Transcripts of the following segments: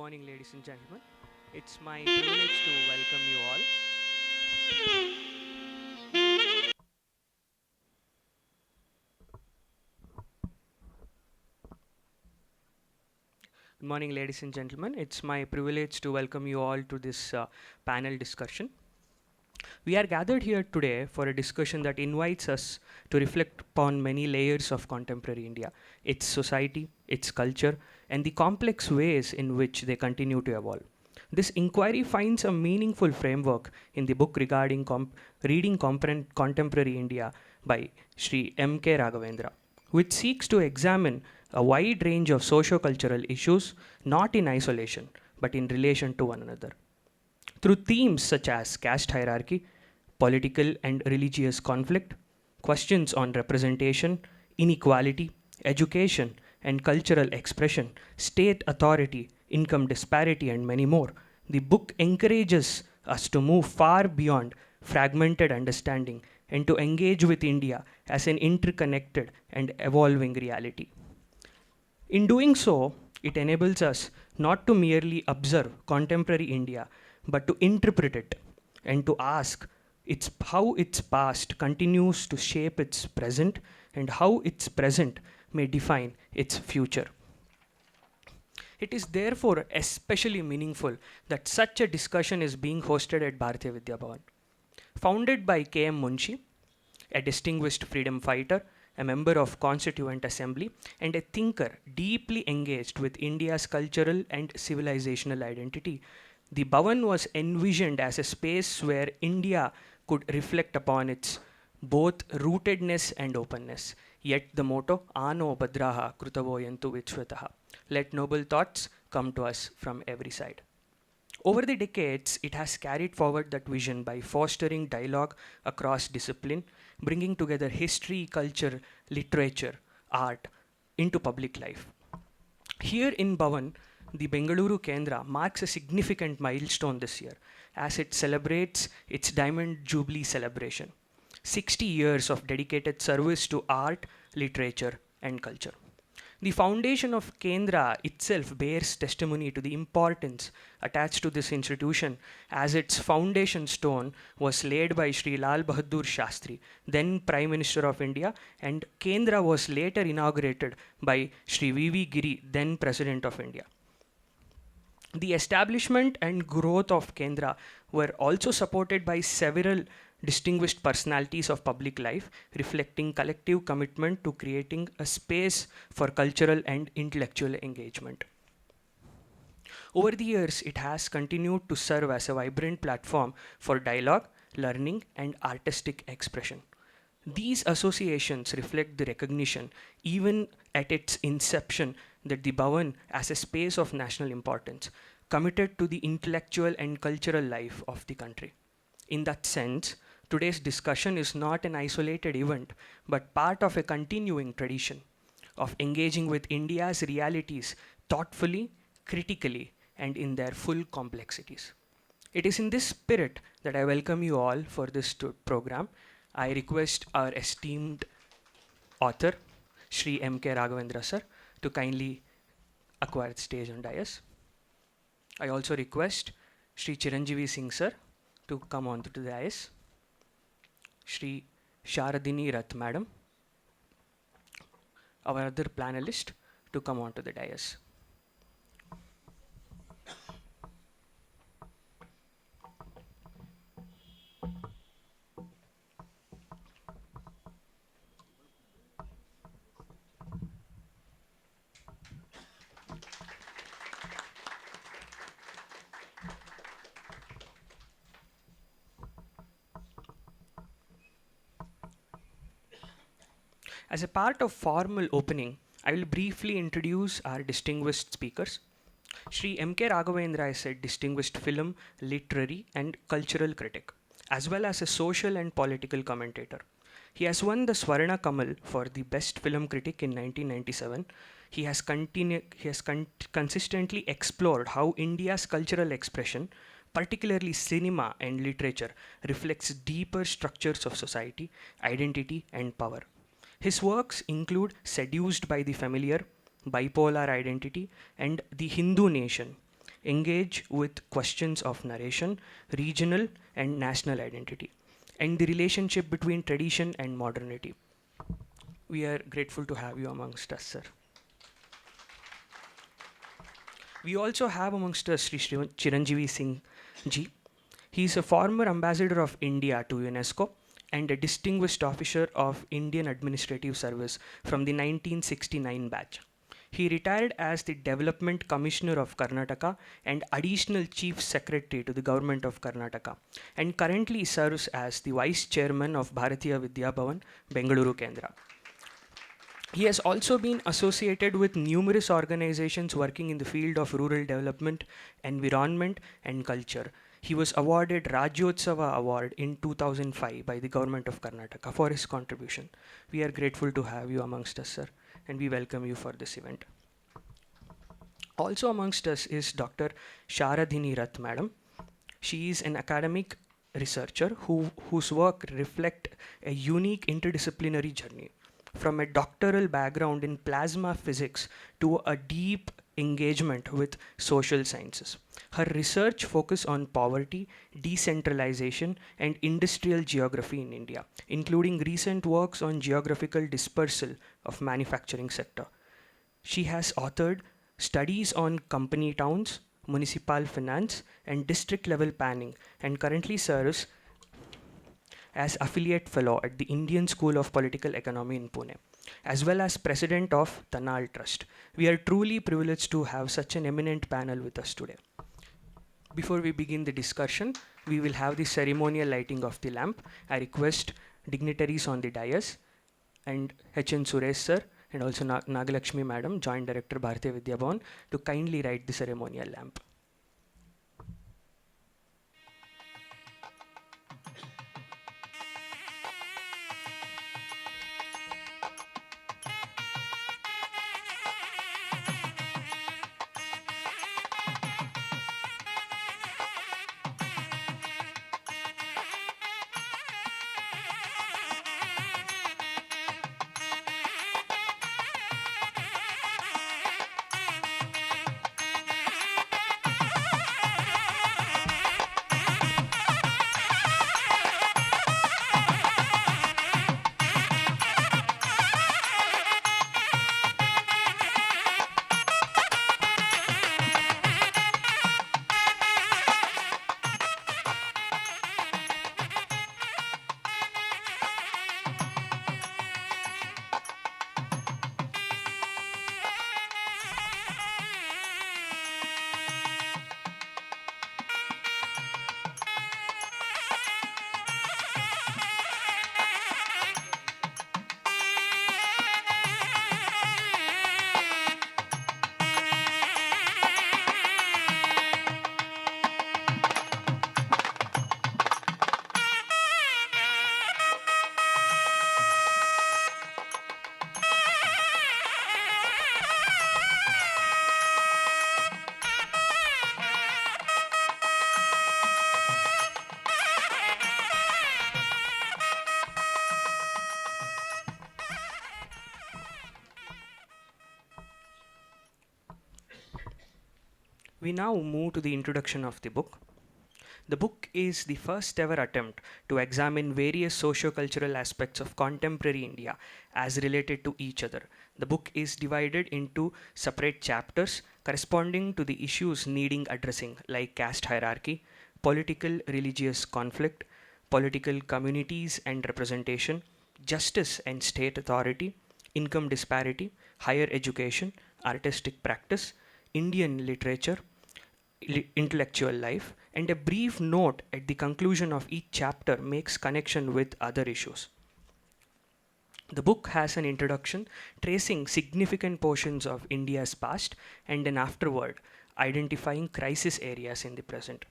morning, ladies and gentlemen. It's my privilege to welcome you all. Good morning, ladies and gentlemen. It's my privilege to welcome you all to this panel discussion. We are gathered here today for a discussion that invites us to reflect upon many layers of contemporary India, its society, its culture, and the complex ways in which they continue to evolve. This inquiry finds a meaningful framework in the book regarding reading contemporary India by Shri M.K. Raghavendra, which seeks to examine a wide range of socio-cultural issues, not in isolation, but in relation to one another. Through themes such as caste hierarchy, political and religious conflict, questions on representation, inequality, education, and cultural expression, state authority, income disparity, and many more, the book encourages us to move far beyond fragmented understanding and to engage with India as an interconnected and evolving reality. In doing so, it enables us not to merely observe contemporary India, but to interpret it and to ask how its past continues to shape its present and how its present may define its future. It is therefore especially meaningful that such a discussion is being hosted at Bharatiya Vidya Bhavan. Founded by K.M. Munshi, a distinguished freedom fighter, a member of Constituent Assembly, and a thinker deeply engaged with India's cultural and civilizational identity, the Bhavan was envisioned as a space where India could reflect upon its both rootedness and openness. Yet the motto, Ano Badraha Krutavoyantu Vichvataha. Let noble thoughts come to us from every side. Over the decades, it has carried forward that vision by fostering dialogue across discipline, bringing together history, culture, literature, art into public life. Here in Bhavan, the Bengaluru Kendra marks a significant milestone this year as it celebrates its Diamond Jubilee celebration, 60 years of dedicated service to art, literature, and culture. The foundation of Kendra itself bears testimony to the importance attached to this institution, as its foundation stone was laid by Sri Lal Bahadur Shastri, then Prime Minister of India, and Kendra was later inaugurated by Sri V.V. Giri, then President of India. The establishment and growth of Kendra were also supported by several distinguished personalities of public life, reflecting collective commitment to creating a space for cultural and intellectual engagement. Over the years, it has continued to serve as a vibrant platform for dialogue, learning, and artistic expression. These associations reflect the recognition, even at its inception, that the Bhavan, as a space of national importance, committed to the intellectual and cultural life of the country. In that sense, today's discussion is not an isolated event, but part of a continuing tradition of engaging with India's realities thoughtfully, critically, and in their full complexities. It is in this spirit that I welcome you all for this program. I request our esteemed author, Shri M.K. Raghavendra sir, to kindly acquire the stage on dais. I also request Shri Chiranjiv Singh sir to come onto the dais. Shri Sharadini Rath madam, our other panelist, to come onto the dais. As a part of formal opening, I will briefly introduce our distinguished speakers. Shri M.K. Raghavendra is a distinguished film, literary, and cultural critic, as well as a social and political commentator. He has won the Swarna Kamal for the Best Film Critic in 1997. He has consistently explored how India's cultural expression, particularly cinema and literature, reflects deeper structures of society, identity, and power. His works include Seduced by the Familiar, Bipolar Identity, and The Hindu Nation. engage with questions of narration, regional and national identity, and the relationship between tradition and modernity. We are grateful to have you amongst us, sir. We also have amongst us Shri Chiranjiv Singh ji. He is a former ambassador of India to UNESCO and a distinguished officer of Indian Administrative Service from the 1969 batch. He retired as the Development Commissioner of Karnataka and Additional Chief Secretary to the Government of Karnataka, and currently serves as the Vice Chairman of Bharatiya Vidya Bhavan, Bengaluru Kendra. He has also been associated with numerous organizations working in the field of rural development, environment, and culture. He was awarded Rajyotsava Award in 2005 by the Government of Karnataka for his contribution. We are grateful to have you amongst us, sir, and we welcome you for this event. Also amongst us is Dr. Sharadini Rath, madam. She is an academic researcher whose work reflect a unique interdisciplinary journey from a doctoral background in plasma physics to a deep engagement with social sciences. Her research focuses on poverty, decentralization, and industrial geography in India, including recent works on geographical dispersal of manufacturing sector. She has authored studies on company towns, municipal finance, and district level planning, and currently serves as affiliate fellow at the Indian School of Political Economy in Pune, as well as president of Tanal Trust. We are truly privileged to have such an eminent panel with us today. Before we begin the discussion, we will have the ceremonial lighting of the lamp. I request dignitaries on the dais and H.N. Suresh sir and also Nagalakshmi madam, Joint Director Bharatiya Vidya Bhavan, to kindly light the ceremonial lamp. We now move to the introduction of the book. The book is the first ever attempt to examine various socio-cultural aspects of contemporary India as related to each other. The book is divided into separate chapters corresponding to the issues needing addressing, like caste hierarchy, political religious conflict, political communities and representation, justice and state authority, income disparity, higher education, artistic practice, Indian literature, intellectual life, and a brief note at the conclusion of each chapter makes connection with other issues. The book has an introduction tracing significant portions of India's past and an afterword identifying crisis areas in the present.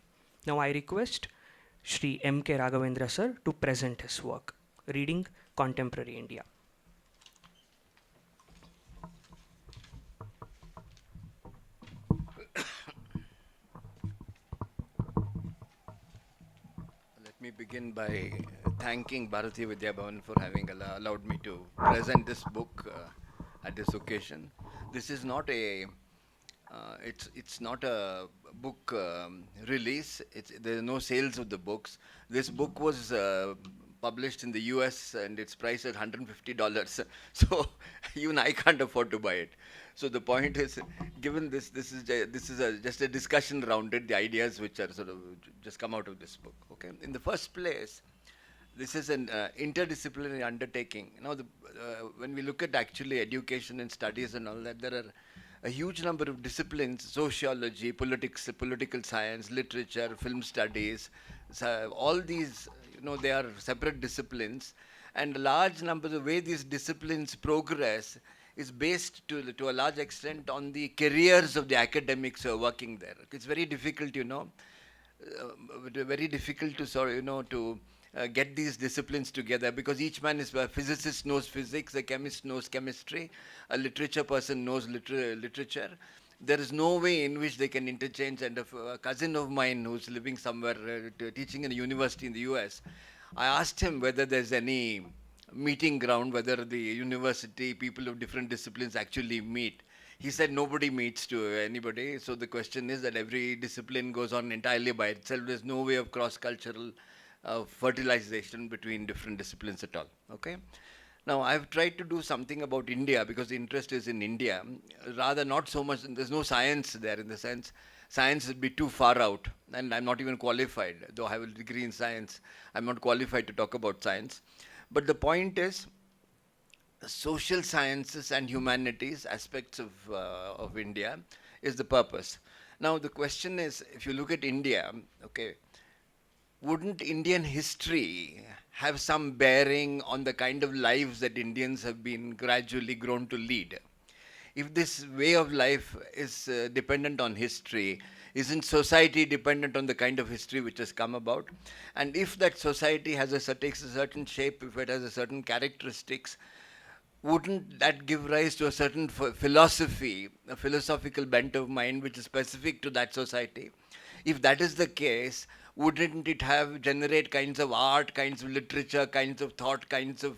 Now I request Shri M.K. Raghavendra sir to present his work, Reading Contemporary India. Let me begin by thanking Bharatiya Vidya Bhavan for having allowed me to present this book at this occasion. This is not a it's not a book release. There are no sales of the books. This book was published in the US and it's priced at $150. So even I can't afford to buy it. So the point is, given just a discussion around it, the ideas which are sort of just come out of this book. Okay, in the first place, this is an interdisciplinary undertaking. When we look at actually education and studies and all that, there are a huge number of disciplines: sociology, politics, political science, literature, film studies. So all these, they are separate disciplines, and a large number, the way these disciplines progress is based to a large extent on the careers of the academics who are working there. It's very difficult, very difficult to get these disciplines together, because each man is a physicist knows physics, a chemist knows chemistry, a literature person knows literature. There is no way in which they can interchange. And a cousin of mine who's living somewhere teaching in a university in the US, I asked him whether there's any meeting ground, whether the university people of different disciplines actually meet. He said nobody meets to anybody. So the question is that every discipline goes on entirely by itself. There's no way of cross-cultural fertilization between different disciplines at all. Okay. Now, I've tried to do something about India because the interest is in India. Rather, not so much, there's no science there, in the sense science would be too far out, and I'm not even qualified. Though I have a degree in science, I'm not qualified to talk about science. But the point is, social sciences and humanities aspects of India is the purpose. Now, the question is, if you look at India, okay, wouldn't Indian history have some bearing on the kind of lives that Indians have been gradually grown to lead? If this way of life is dependent on history, isn't society dependent on the kind of history which has come about? And if that society has takes a certain shape, if it has a certain characteristics, wouldn't that give rise to a certain philosophy, a philosophical bent of mind which is specific to that society? If that is the case, wouldn't it have generate kinds of art, kinds of literature, kinds of thought, kinds of,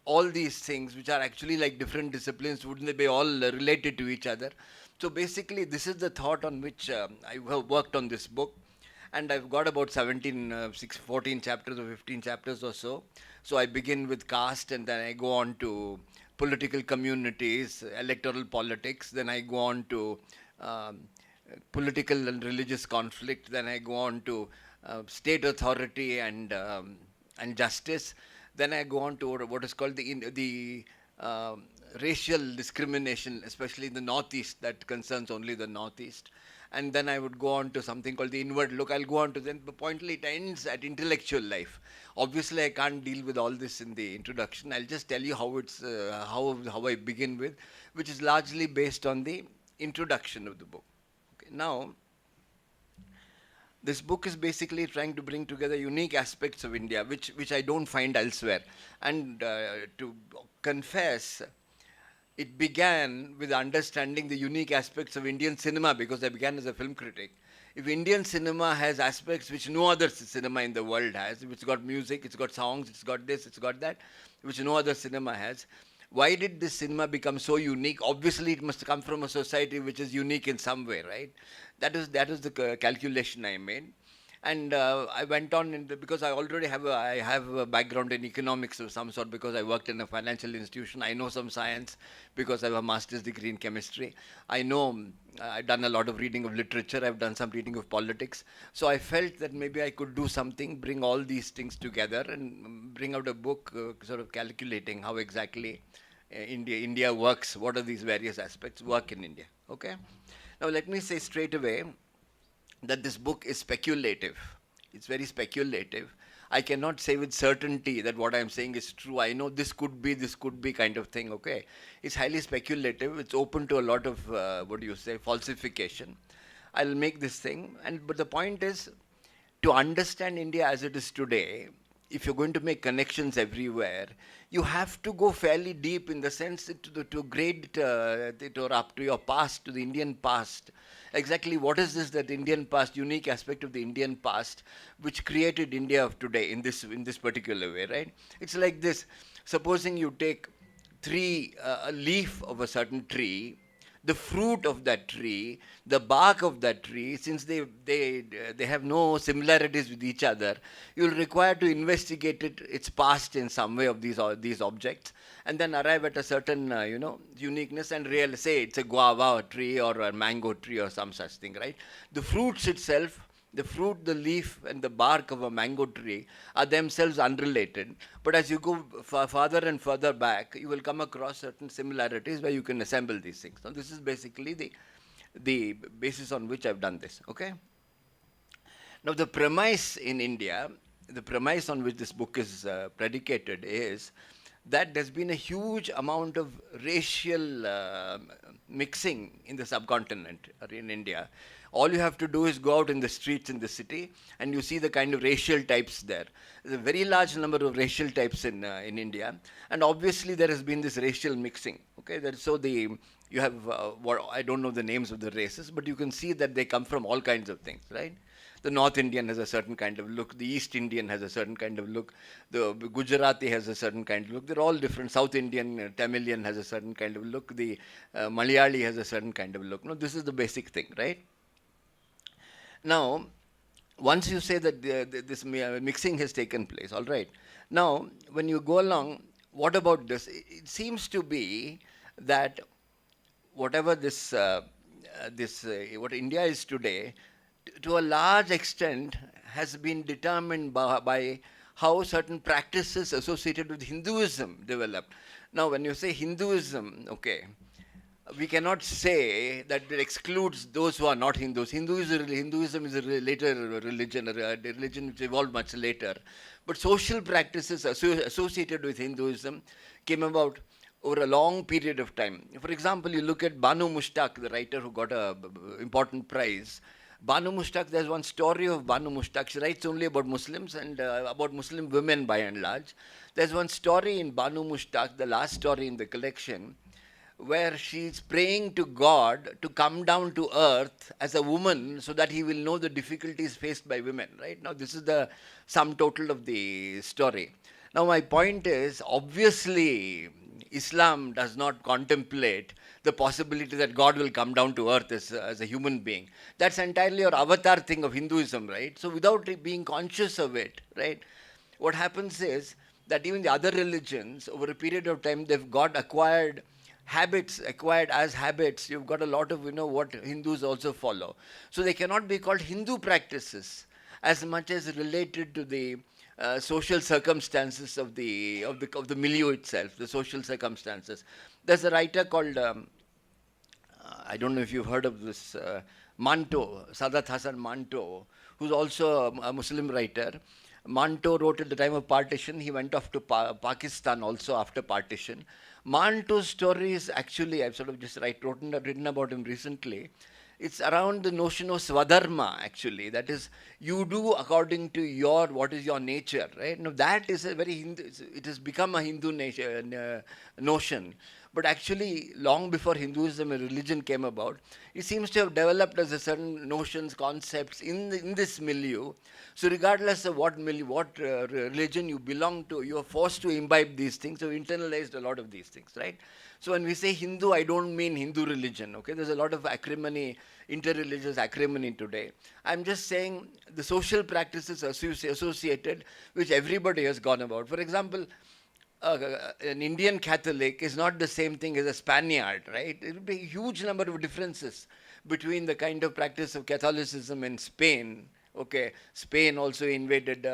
all these things which are actually like different disciplines, wouldn't they be all related to each other? So basically, this is the thought on which I have worked on this book. And I've got about 14 chapters or 15 chapters or so. So I begin with caste, and then I go on to political communities, electoral politics. Then I go on to political and religious conflict. Then I go on to state authority and justice. Then I go on to what is called the racial discrimination, especially in the Northeast, that concerns only the Northeast. And then I would go on to something called the inward look. I'll go on to then, but pointedly it ends at intellectual life. Obviously, I can't deal with all this in the introduction. I'll just tell you how it's how I begin with, which is largely based on the introduction of the book. Okay. Now, this book is basically trying to bring together unique aspects of India, which I don't find elsewhere. And to confess, it began with understanding the unique aspects of Indian cinema, because I began as a film critic. If Indian cinema has aspects which no other cinema in the world has, it's got music, it's got songs, it's got this, it's got that, which no other cinema has, why did this cinema become so unique? Obviously, it must come from a society which is unique in some way, right? That is the calculation I made. And I went on because I already have a background in economics of some sort, because I worked in a financial institution. I know some science because I have a master's degree in chemistry. I know I've done a lot of reading of literature. I've done some reading of politics. So I felt that maybe I could do something, bring all these things together, and bring out a book sort of calculating how exactly India works. What are these various aspects work in India? Okay. Now let me say straight away that this book is speculative. It's very speculative. I cannot say with certainty that what I'm saying is true. I know this could be kind of thing, okay? It's highly speculative. It's open to a lot of, falsification. I'll make this thing. But the point is, to understand India as it is today, if you're going to make connections everywhere, you have to go fairly deep, in the sense to grade it or up to your past, to the Indian past. Exactly what is this, that Indian past, unique aspect of the Indian past, which created India of today in this particular way, right? It's like this. Supposing you take a leaf of a certain tree, the fruit of that tree, the bark of that tree, since they have no similarities with each other, you'll require to investigate its past in some way of these objects, and then arrive at a certain uniqueness and say it's a guava tree or a mango tree or some such thing, right? The fruits itself, the fruit, the leaf, and the bark of a mango tree are themselves unrelated. But as you go farther and further back, you will come across certain similarities where you can assemble these things. Now, this is basically the basis on which I've done this. Okay. Now, the premise in India, the premise on which this book is predicated is that there's been a huge amount of racial mixing in the subcontinent or in India. All you have to do is go out in the streets in the city and you see the kind of racial types there. There's a very large number of racial types in India, and obviously there has been this racial mixing. Okay, you have what I don't know the names of the races, but you can see that they come from all kinds of things, right? The North Indian has a certain kind of look. The East Indian has a certain kind of look. The Gujarati has a certain kind of look. They're all different. South Indian, Tamilian has a certain kind of look. The Malayali has a certain kind of look. No, this is the basic thing, right? Now, once you say that this mixing has taken place, all right. Now, when you go along, what about this? It seems to be that whatever what India is today, to a large extent has been determined by how certain practices associated with Hinduism developed. Now, when you say Hinduism, okay, we cannot say that it excludes those who are not Hindus. Hinduism is a later religion, a religion which evolved much later. But social practices associated with Hinduism came about over a long period of time. For example, you look at Banu Mushtaq, the writer who got an important prize. Banu Mushtaq, there's one story of Banu Mushtaq. She writes only about Muslims and about Muslim women by and large. There's one story in Banu Mushtaq, the last story in the collection, where she's praying to God to come down to earth as a woman so that he will know the difficulties faced by women, right? Now, this is the sum total of the story. Now, my point is, obviously, Islam does not contemplate the possibility that God will come down to earth as a human being. That's entirely your avatar thing of Hinduism, right? So, without being conscious of it, right, what happens is that even the other religions, over a period of time, they've got acquired as habits. You've got a lot of what Hindus also follow, so they cannot be called Hindu practices as much as related to the social circumstances of the milieu itself, the social circumstances. There's a writer called I don't know if you've heard of this Manto, Sadat Hasan Manto, who's also a Muslim writer. Manto wrote at the time of partition. He went off to Pakistan also after partition. Manto's story is actually, I've sort of just written about him recently. It's around the notion of swadharma, actually. That is, you do according to what is your nature, right? Now, that is a very Hindu, it has become a Hindu notion. But actually, long before Hinduism, a religion came about, it seems to have developed as a certain notions, concepts in this milieu. So regardless of what religion you belong to, you are forced to imbibe these things. So internalized a lot of these things, right? So when we say Hindu, I don't mean Hindu religion, okay? There's a lot of acrimony, interreligious acrimony today. I'm just saying the social practices associated, which everybody has gone about. For example, an Indian Catholic is not the same thing as a Spaniard, right? It would be a huge number of differences between the kind of practice of Catholicism in Spain. Okay, Spain also invaded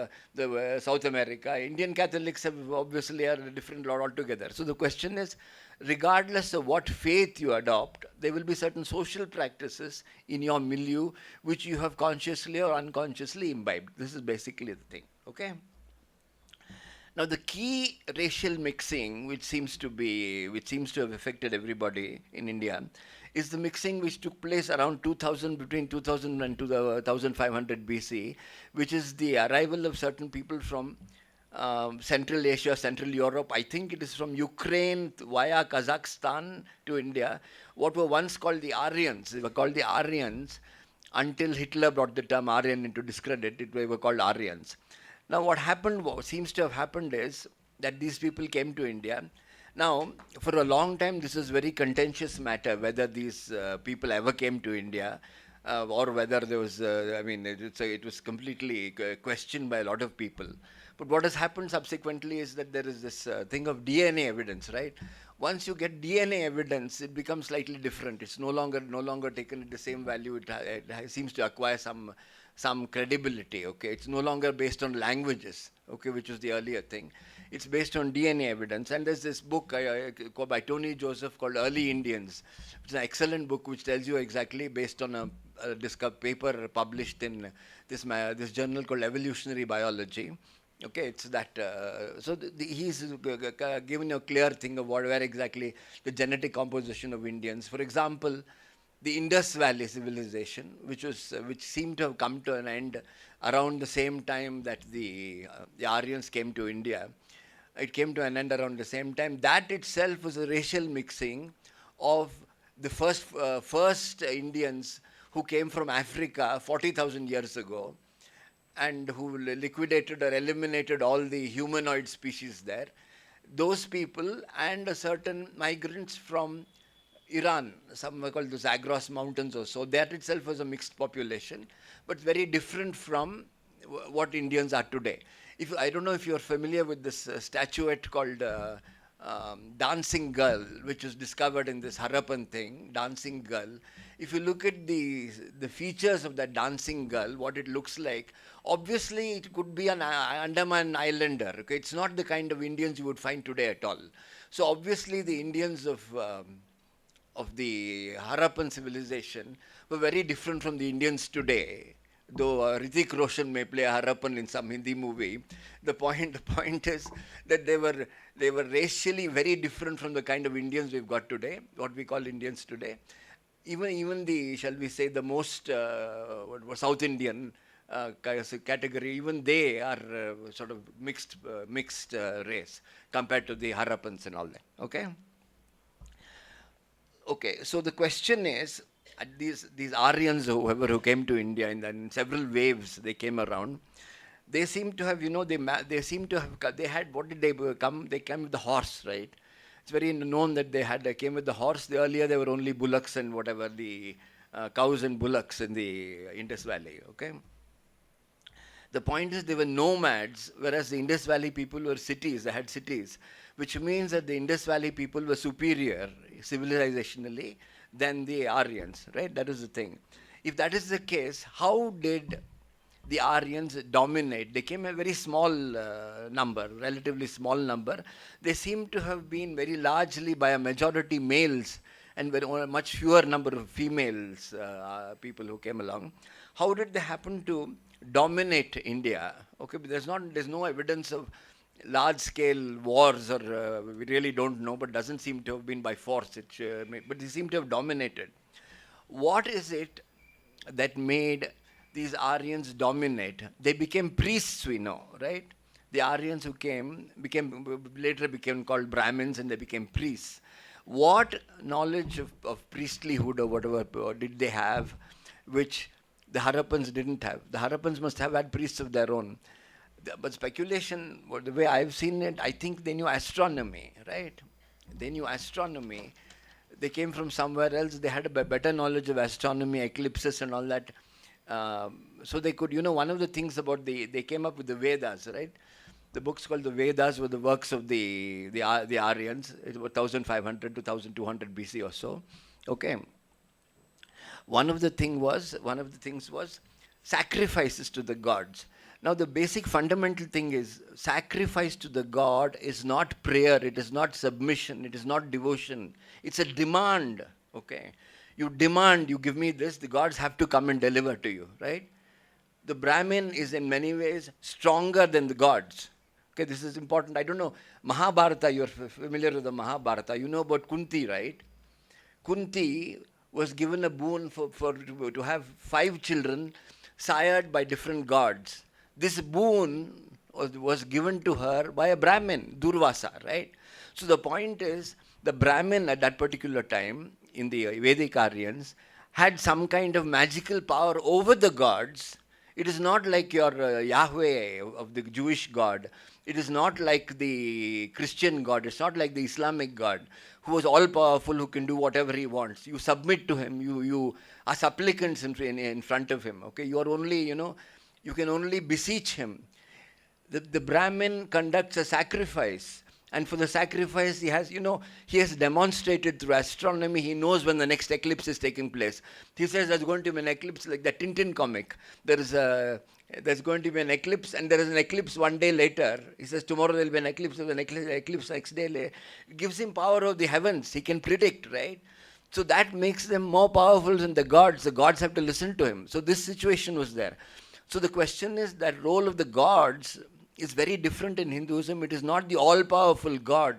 South America. Indian Catholics obviously are a different lot altogether. So the question is, regardless of what faith you adopt, there will be certain social practices in your milieu which you have consciously or unconsciously imbibed. This is basically the thing. Okay. Now, the key racial mixing, which seems to have affected everybody in India, is the mixing which took place around 2000, between 2000 and 2500 BC, which is the arrival of certain people from Central Asia, Central Europe. I think it is from Ukraine via Kazakhstan to India. What were once called the Aryans. They were called the Aryans until Hitler brought the term Aryan into discredit. They were called Aryans. Now, what seems to have happened is that these people came to India. Now, for a long time, this was very contentious matter whether these people ever came to India, or whether there was. I mean, it was completely questioned by a lot of people. But what has happened subsequently is that there is this thing of DNA evidence, right? Once you get DNA evidence, it becomes slightly different. It's no longer taken at the same value. It seems to acquire some credibility. Okay, it's no longer based on languages. Okay, which was the earlier thing. It's based on DNA evidence. And there's this book by Tony Joseph called Early Indians. It's an excellent book which tells you exactly, based on a paper published in this journal called Evolutionary Biology. Okay, it's that. He's given you a clear thing of where exactly the genetic composition of Indians. For example, the Indus Valley civilization, which seemed to have come to an end around the same time that the Aryans came to India. It came to an end around the same time. That itself was a racial mixing of the first Indians who came from Africa 40,000 years ago, and who liquidated or eliminated all the humanoid species there. Those people and a certain migrants from Iran, some were called the Zagros Mountains or so. That itself was a mixed population, but very different from what Indians are today. I don't know if you're familiar with this statuette called Dancing Girl, which was discovered in this Harappan thing, Dancing Girl. If you look at the features of that Dancing Girl, what it looks like, obviously it could be an Andaman Islander. Okay? It's not the kind of Indians you would find today at all. So obviously the Indians of the Harappan civilization were very different from the Indians today. Though Hrithik Roshan may play a Harappan in some Hindi movie, the point is that they were racially very different from the kind of Indians we've got today, what we call Indians today. Even the, shall we say, the most South Indian category, even they are sort of mixed race compared to the Harappans and all that. Okay. Okay, so the question is, these Aryans, or whoever who came to India in several waves, they came around. They seem to have, they had, what did they come? They came with the horse, right? It's very known that they came with the horse. Earlier there were only bullocks and whatever, the cows and bullocks in the Indus Valley. Okay. The point is, they were nomads, whereas the Indus Valley people were cities. They had cities, which means that the Indus Valley people were superior civilizationally than the Aryans, right? That is the thing. If that is the case, how did the Aryans dominate? They came a very small number, relatively small number. They seem to have been very largely by a majority males and a much fewer number of females, people who came along. How did they happen to dominate India? Okay, but there's no evidence of large-scale wars, or we really don't know, but doesn't seem to have been by force. But they seem to have dominated. What is it that made these Aryans dominate? They became priests, we know, right? The Aryans who later became called Brahmins, and they became priests. What knowledge of priestlyhood or whatever did they have, which the Harappans didn't have? The Harappans must have had priests of their own. But speculation, the way I've seen it, I think they knew astronomy, right? They knew astronomy. They came from somewhere else. They had a better knowledge of astronomy, eclipses and all that. So they could, one of the things about they came up with the Vedas, right? The books called the Vedas were the works of the Aryans. It was 1500 to 1200 BC or so. Okay. One of the things was sacrifices to the gods. Now, the basic fundamental thing is, sacrifice to the god is not prayer, it is not submission, it is not devotion. It's a demand, okay? You demand, you give me this, the gods have to come and deliver to you, right? The Brahmin is in many ways stronger than the gods. Okay, this is important. I don't know, Mahabharata, you're familiar with the Mahabharata. You know about Kunti, right? Kunti was given a boon to have 5 children sired by different gods. This boon was given to her by a Brahmin, Durvasa, right? So the point is, the Brahmin at that particular time, in the Vedic Aryans, had some kind of magical power over the gods, It is not like your Yahweh of the Jewish God. It is not like the Christian God. It's not like the Islamic God who is all powerful, who can do whatever he wants. You submit to him. You are supplicants in front of him. Okay, you are only, you can only beseech him. The Brahmin conducts a sacrifice. And for the sacrifice, he has demonstrated through astronomy, he knows when the next eclipse is taking place. He says there's going to be an eclipse like the Tintin comic. There's going to be an eclipse, and there is an eclipse one day later. He says tomorrow there will be an eclipse, eclipse next day. It gives him power of the heavens. He can predict, right? So that makes them more powerful than the gods. The gods have to listen to him. So this situation was there. So the question is that role of the gods is very different in Hinduism. It is not the all-powerful God.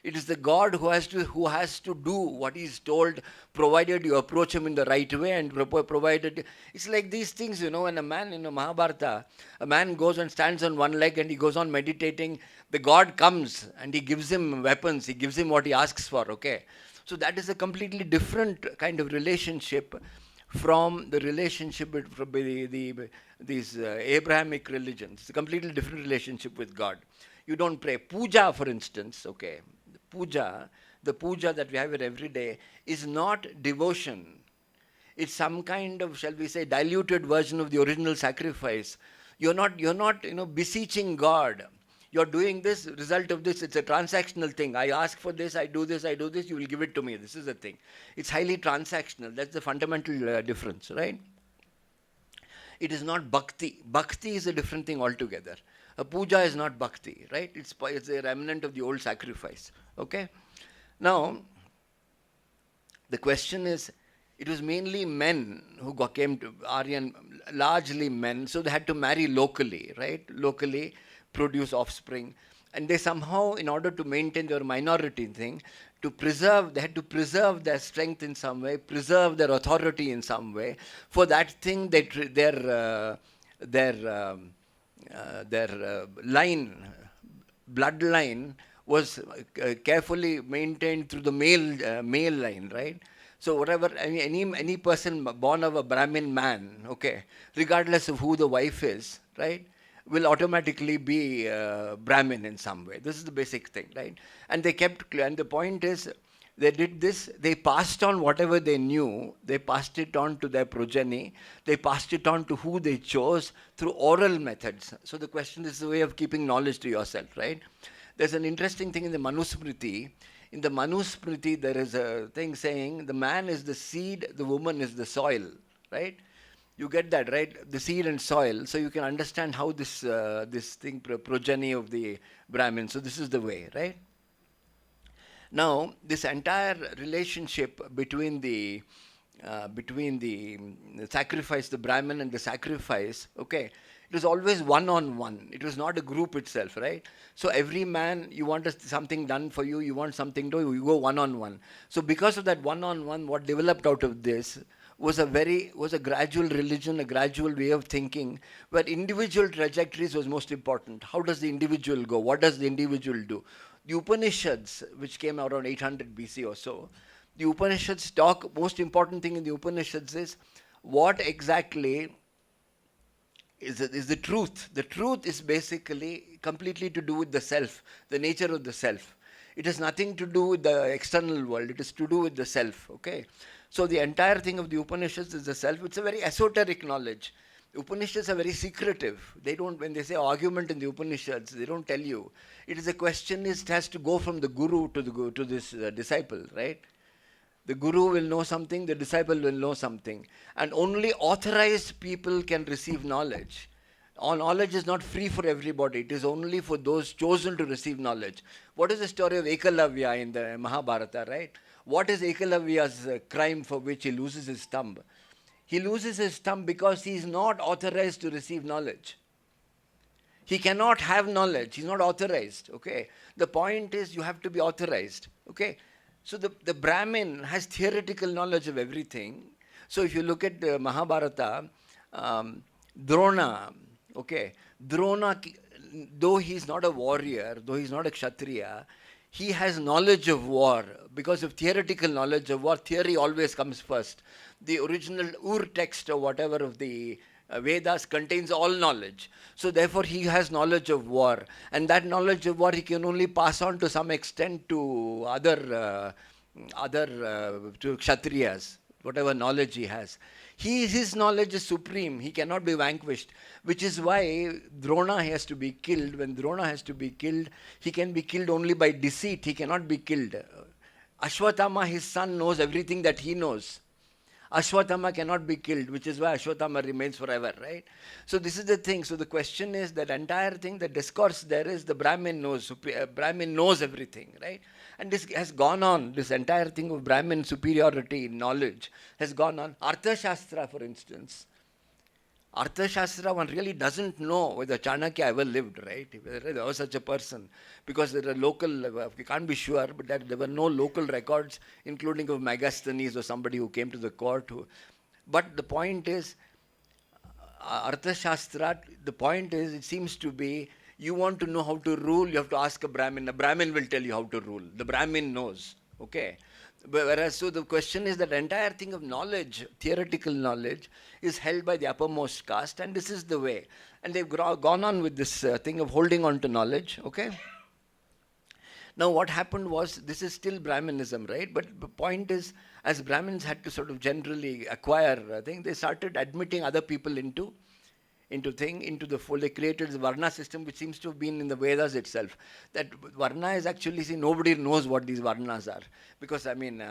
It is the God who has to do what he is told, provided you approach him in the right way and provided. It's like these things, when a man in Mahabharata, a man goes and stands on one leg and he goes on meditating, the God comes and he gives him weapons, he gives him what he asks for, okay? So that is a completely different kind of relationship from the relationship these Abrahamic religions. It's a completely different relationship with God. You don't pray. Puja, for instance, okay, the puja that we have it every day is not devotion. It's some kind of, shall we say, diluted version of the original sacrifice. You're not beseeching God. You're doing this, result of this, it's a transactional thing. I ask for this, I do this, you will give it to me. This is the thing. It's highly transactional. That's the fundamental difference, right? It is not bhakti. Bhakti is a different thing altogether. A puja is not bhakti, right? It's a remnant of the old sacrifice, okay? Now, the question is, it was mainly men who came to Aryan, largely men, so they had to marry locally, right? Locally, produce offspring. And they somehow, in order to maintain their minority thing, they had to preserve their strength in some way, preserve their authority in some way. For that thing, their bloodline was carefully maintained through the male line, right? So whatever, any person born of a Brahmin man, okay, regardless of who the wife is, right, will automatically be Brahmin in some way. This is the basic thing, right? And they kept clear. And the point is, they did this, they passed on whatever they knew, they passed it on to their progeny, they passed it on to who they chose through oral methods. So the question is the way of keeping knowledge to yourself, right? There's an interesting thing in the Manusmriti. In the Manusmriti, there is a thing saying the man is the seed, the woman is the soil, right? You get that, right? The seed and soil. So you can understand how this thing, progeny of the Brahmin. So this is the way, right? Now, this entire relationship between the sacrifice, the Brahmin and the sacrifice, okay, it was always one-on-one. It was not a group itself, right? So every man, you want something done for you, you want something done, you go one-on-one. So because of that one-on-one, what developed out of this was a gradual religion, a gradual way of thinking, where individual trajectories was most important. How does the individual go? What does the individual do? The Upanishads, which came around 800 BC or so, the Upanishads talk, most important thing in the Upanishads is what exactly is the truth. The truth is basically completely to do with the self, the nature of the self. It has nothing to do with the external world. It is to do with the self, okay? So the entire thing of the Upanishads is the self. It's a very esoteric knowledge. The Upanishads are very secretive. They don't, when they say argument in the Upanishads, they don't tell you. It is a question, it has to go from the guru to this disciple, right? The guru will know something, the disciple will know something. And only authorized people can receive knowledge. All knowledge is not free for everybody. It is only for those chosen to receive knowledge. What is the story of Ekalavya in the Mahabharata, right? What is Ekalavya's crime for which he loses his thumb? He loses his thumb because he is not authorized to receive knowledge. He cannot have knowledge. He's not authorized, okay? The point is you have to be authorized, okay? So the Brahmin has theoretical knowledge of everything. So if you look at the Mahabharata, Drona, okay, Drona, though he's not a warrior, though he's not a Kshatriya, he has knowledge of war. Because of theoretical knowledge of war, theory always comes first. The original Ur text or whatever of the Vedas contains all knowledge. So therefore he has knowledge of war, and that knowledge of war he can only pass on to some extent to to Kshatriyas, whatever knowledge he has. His knowledge is supreme. He cannot be vanquished, which is why Drona has to be killed. When Drona has to be killed, he can be killed only by deceit. He cannot be killed. Ashwatthama, his son, knows everything that he knows. Ashwatthama cannot be killed, which is why Ashwatthama remains forever, right? So this is the thing. So the question is that entire thing, the discourse there is the Brahmin knows everything, right? And this has gone on. This entire thing of Brahmin superiority in knowledge has gone on. Arthashastra, for instance. Arthashastra, one really doesn't know whether Chanakya ever lived, right? Whether there was such a person. Because there are local, we can't be sure, but that there were no local records, including of Megasthenes or somebody who came to the court. But the point is, Arthashastra, the point is, it seems to be, you want to know how to rule, you have to ask a Brahmin. A Brahmin will tell you how to rule. The Brahmin knows, okay? Whereas, so the question is that entire thing of knowledge, theoretical knowledge, is held by the uppermost caste, and this is the way. And they've gone on with this thing of holding on to knowledge, okay? Now, what happened was, this is still Brahminism, right? But the point is, as Brahmins had to sort of generally acquire, I think they started admitting other people into the fold. They created the Varna system, which seems to have been in the Vedas itself. That Varna is actually, see, nobody knows what these Varnas are. Because, I mean,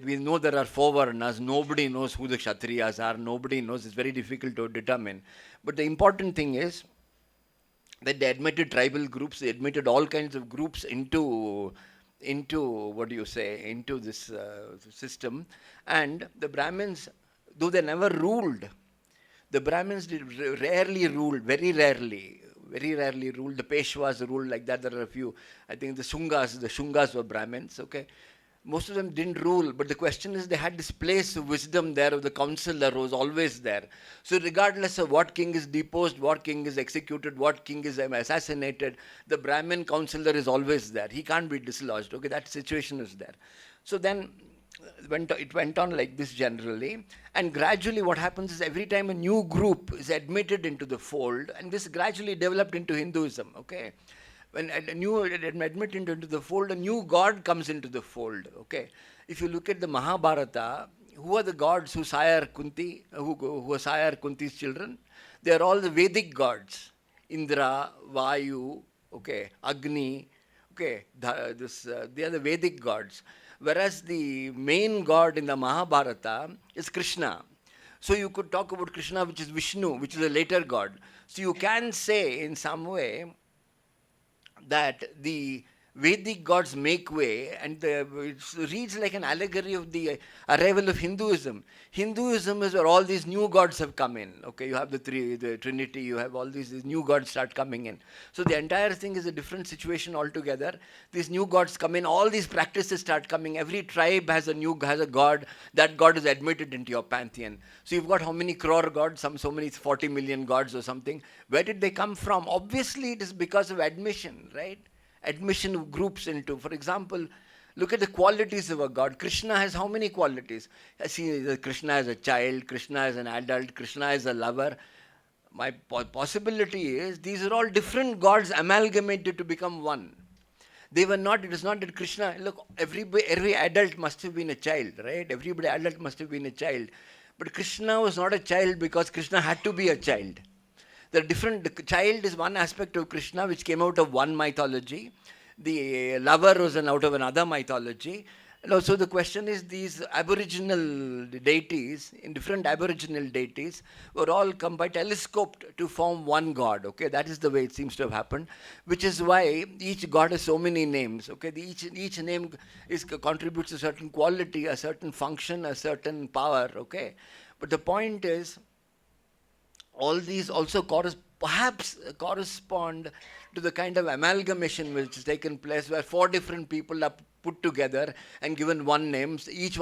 we know there are 4 Varnas. Nobody knows who the Kshatriyas are. Nobody knows. It's very difficult to determine. But the important thing is that they admitted tribal groups. They admitted all kinds of groups into what do you say, into this system. And the Brahmins, though they never ruled, the Brahmins rarely ruled, very rarely ruled. The Peshwas ruled like that. There are a few. I think the Shungas were Brahmins, okay. Most of them didn't rule, but the question is they had this place of wisdom there, of the counselor who was always there. So regardless of what king is deposed, what king is executed, what king is assassinated, the Brahmin counselor is always there. He can't be dislodged, okay. That situation is there. So then it went on like this generally, and gradually what happens is every time a new group is admitted into the fold, and this gradually developed into Hinduism, okay. When admitted into the fold, a new god comes into the fold, okay. If you look at the Mahabharata, who are the gods who sire Kunti, who sire Kunti's children? They are all the Vedic gods. Indra, Vayu, okay, Agni, okay, they are the Vedic gods. Whereas the main god in the Mahabharata is Krishna. So you could talk about Krishna, which is Vishnu, which is a later god. So you can say in some way that the Vedic gods make way, and it reads like an allegory of the arrival of Hinduism. Hinduism is where all these new gods have come in. Okay, you have the Trinity, you have all these new gods start coming in. So the entire thing is a different situation altogether. These new gods come in, all these practices start coming. Every tribe has a god. That god is admitted into your pantheon. So you've got how many crore gods? So many 40 million gods or something. Where did they come from? Obviously, it is because of admission, right? Admission of groups into, for example, look at the qualities of a god. Krishna has how many qualities? See, Krishna as a child, Krishna as an adult, Krishna as a lover. My possibility is these are all different gods amalgamated to become one. They were not, it is not that Krishna, look, every adult must have been a child, right? Everybody adult must have been a child. But Krishna was not a child because Krishna had to be a child. The child is one aspect of Krishna which came out of one mythology. The lover was out of another mythology. And also the question is these aboriginal deities, in different aboriginal deities, were all telescoped to form one god. Okay, that is the way it seems to have happened, which is why each god has so many names. Okay, each name contributes a certain quality, a certain function, a certain power. Okay, but the point is, all these also perhaps correspond to the kind of amalgamation which has taken place where 4 different people are put together and given one name. Each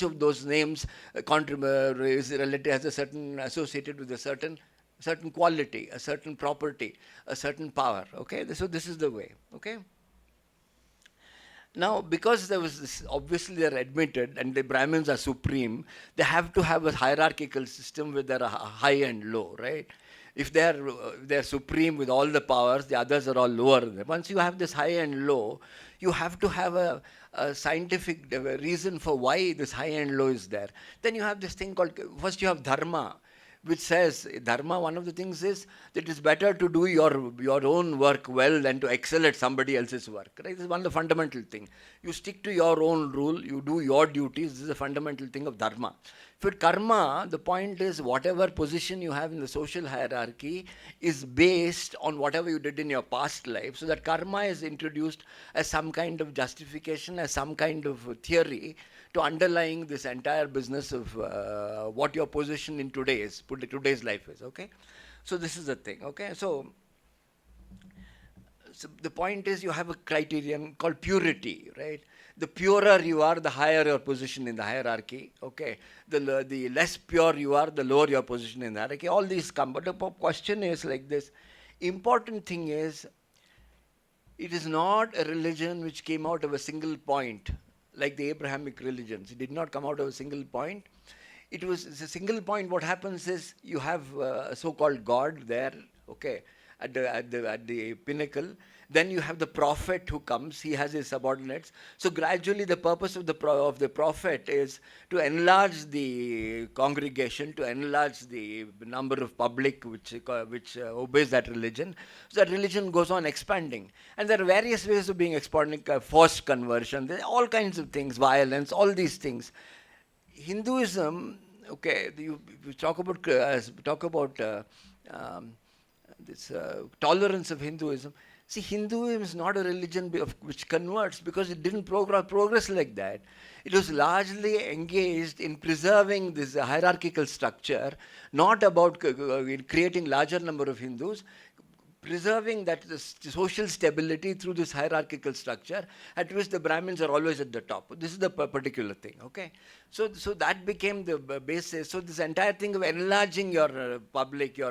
of those names is related, has a certain, associated with a certain quality, a certain property, a certain power. Okay, so this is the way. Okay. Now, because there was this, obviously they're admitted, and the Brahmins are supreme, they have to have a hierarchical system where there are high and low, right? If they're supreme with all the powers, the others are all lower. Once you have this high and low, you have to have a scientific reason for why this high and low is there. Then you have this thing called, first you have dharma, which says dharma, one of the things is that it's better to do your own work well than to excel at somebody else's work. Right? This is one of the fundamental thing. You stick to your own rule, you do your duties. This is a fundamental thing of dharma. For karma, the point is whatever position you have in the social hierarchy is based on whatever you did in your past life. So that karma is introduced as some kind of justification, as some kind of theory to underlying this entire business of what your position in today's life is. Okay, so this is the thing. Okay, so the point is you have a criterion called purity, right? The purer you are, the higher your position in the hierarchy. Okay, the less pure you are, the lower your position in the hierarchy. All these come, but the question is like this: important thing is, it is not a religion which came out of a single point, like the Abrahamic religions. It did not come out of a single point. It's a single point. What happens is you have a so-called God there, okay, at the pinnacle. Then you have the prophet who comes. He has his subordinates. So gradually, the purpose of the prophet is to enlarge the congregation, to enlarge the number of public which obeys that religion. So that religion goes on expanding, and there are various ways of being expanding. Forced conversion, there are all kinds of things, violence, all these things. Hinduism, okay, you talk about um, this tolerance of Hinduism. See, Hinduism is not a religion which converts, because it didn't progress like that. It was largely engaged in preserving this hierarchical structure, not about creating larger number of Hindus, preserving that social stability through this hierarchical structure, at which the Brahmins are always at the top. This is the particular thing, okay? So that became the basis. So this entire thing of enlarging your public, your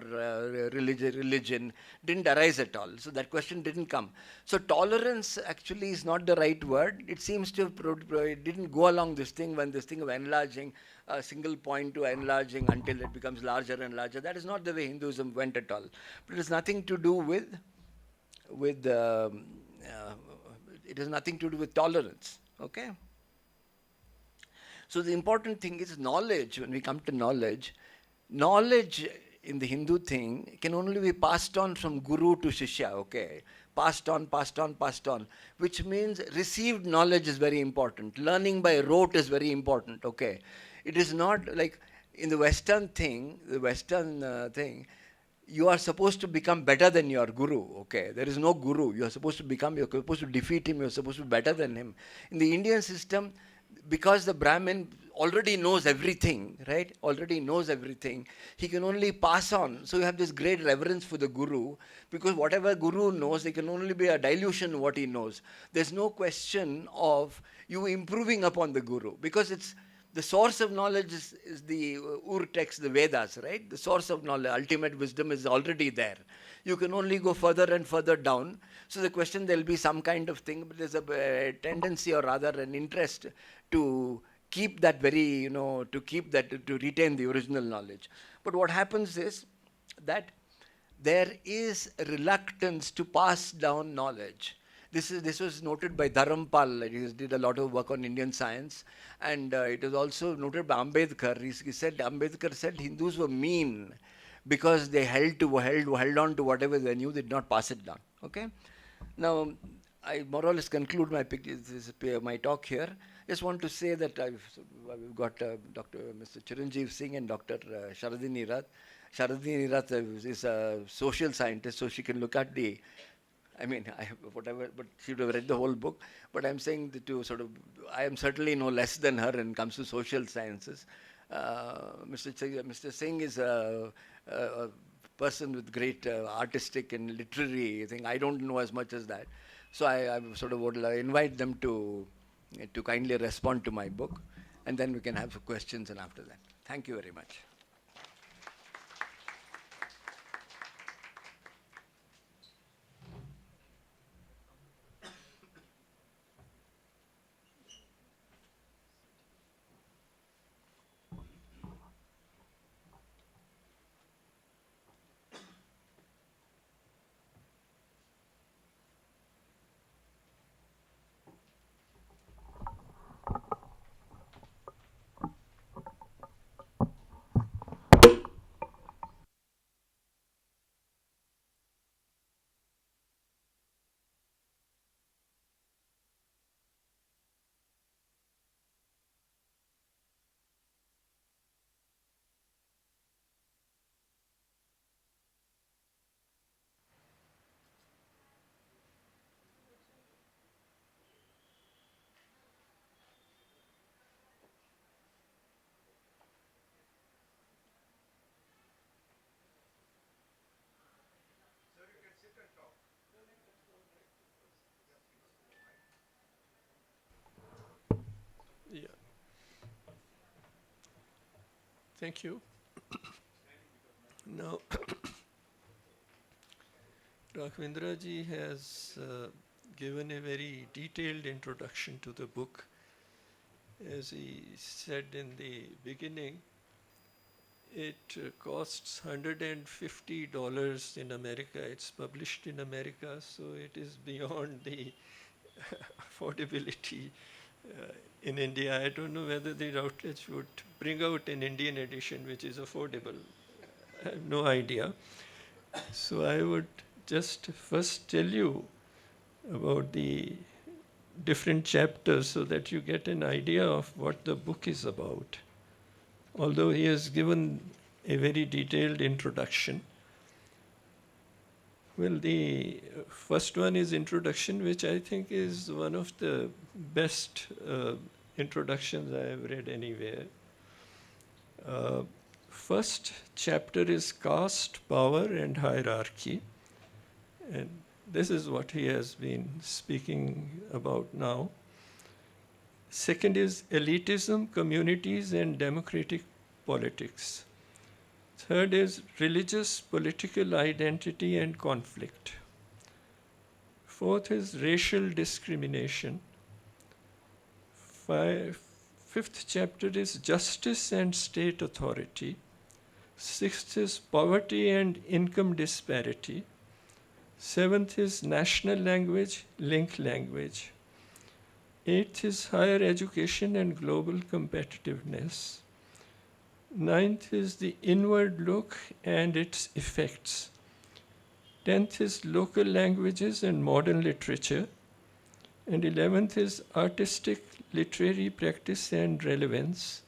religion didn't arise at all. So that question didn't come. So tolerance actually is not the right word. It seems to it didn't go along this thing, when this thing of enlarging a single point to enlarging until it becomes larger and larger. That is not the way Hinduism went at all. But it has nothing to do with it has nothing to do with tolerance. Okay. So the important thing is knowledge. When we come to knowledge, knowledge in the Hindu thing can only be passed on from guru to shishya. Okay, passed on, passed on, passed on, which means received knowledge is very important. Learning by rote is very important. Okay, it is not like in the Western thing. The Western thing, you are supposed to become better than your guru. Okay, there is no guru. You are supposed to become. You are supposed to defeat him. You are supposed to be better than him. In the Indian system, because the Brahmin already knows everything, right? Already knows everything. He can only pass on. So you have this great reverence for the guru, because whatever guru knows, it can only be a dilution of what he knows. There's no question of you improving upon the guru, because it's the source of knowledge is the Ur text, the Vedas, right? The source of knowledge, ultimate wisdom is already there. You can only go further and further down. So the question, there'll be some kind of thing, but there's a tendency, or rather an interest, to keep that to retain the original knowledge. But what happens is that there is a reluctance to pass down knowledge. This was noted by Dharampal. He did a lot of work on Indian science, and it was also noted by Ambedkar. Ambedkar said Hindus were mean because they held on to whatever they knew, they did not pass it down. Okay, now I more or less conclude my talk here. Just want to say that we've got Mr. Chiranjiv Singh and Dr. Sharadini Rath. Sharadini Rath is a social scientist, so she can look at the. I mean, whatever, but she would have read the whole book. But I'm saying that I am certainly no less than her when it comes to social sciences. Mr. Singh is a person with great artistic and literary thing. I don't know as much as that. So I sort of would invite them to kindly respond to my book, and then we can have questions and after that. Thank you very much. Thank you. Now, Raghavendra ji has given a very detailed introduction to the book. As he said in the beginning, it costs $150 in America. It's published in America, so it is beyond the affordability in India. I don't know whether the Routledge would bring out an Indian edition which is affordable. I have no idea. So I would just first tell you about the different chapters so that you get an idea of what the book is about. Although he has given a very detailed introduction. Well, the first one is introduction, which I think is one of the best introductions I have read anywhere. First chapter is caste, power, and hierarchy. And this is what he has been speaking about now. Second is elitism, communities, and democratic politics. Third is religious, political identity and conflict. Fourth is racial discrimination. Fifth chapter is justice and state authority. Sixth is poverty and income disparity. Seventh is national language, link language. Eighth is higher education and global competitiveness. Ninth is the inward look and its effects. 10th is local languages and modern literature. And 11th is artistic literary practice and relevance.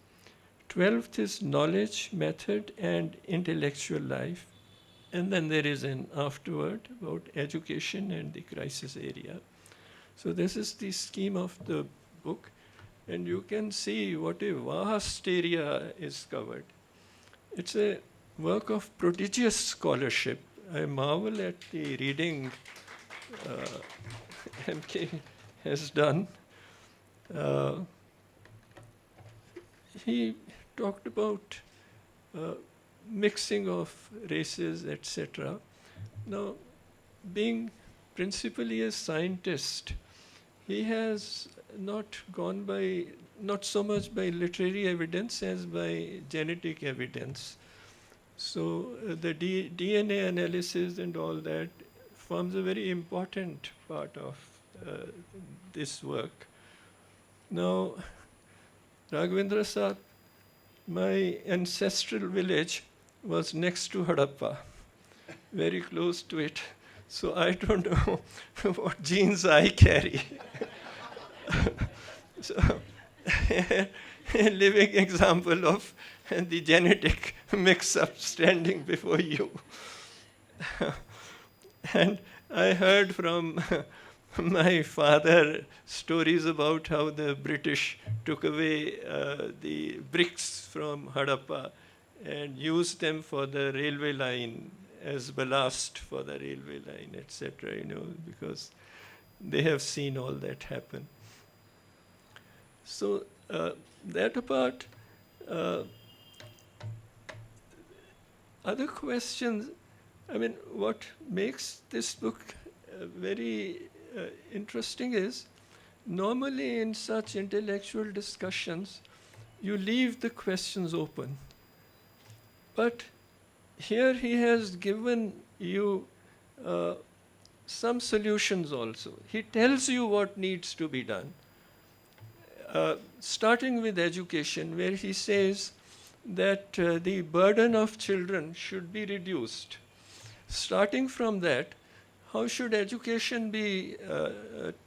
12th is knowledge, method, and intellectual life. And then there is an afterword about education and the crisis area. So this is the scheme of the book. And you can see what a vast area is covered. It's a work of prodigious scholarship. I marvel at the reading M.K. has done. He talked about mixing of races, etc. Now, being principally a scientist, he has not gone by, not so much by literary evidence as by genetic evidence. So the DNA analysis and all that forms a very important part of this work. Now, Raghavendra Sahib, my ancestral village was next to Harappa, very close to it. So I don't know what genes I carry. So, a living example of the genetic mix-up standing before you. And I heard from my father stories about how the British took away the bricks from Harappa and used them for the railway line as ballast for the railway line, etc., because they have seen all that happen. So that apart, other questions, what makes this book very interesting is, normally in such intellectual discussions, you leave the questions open. But here he has given you some solutions also. He tells you what needs to be done. Starting with education, where he says that the burden of children should be reduced. Starting from that, how should education be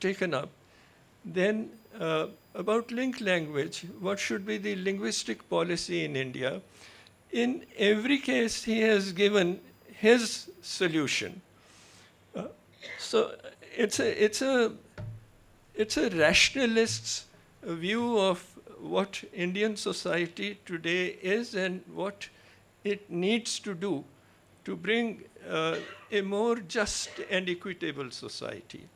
taken up? Then about link language, what should be the linguistic policy in India? In every case, he has given his solution. So it's a rationalist's view of what Indian society today is and what it needs to do to bring a more just and equitable society.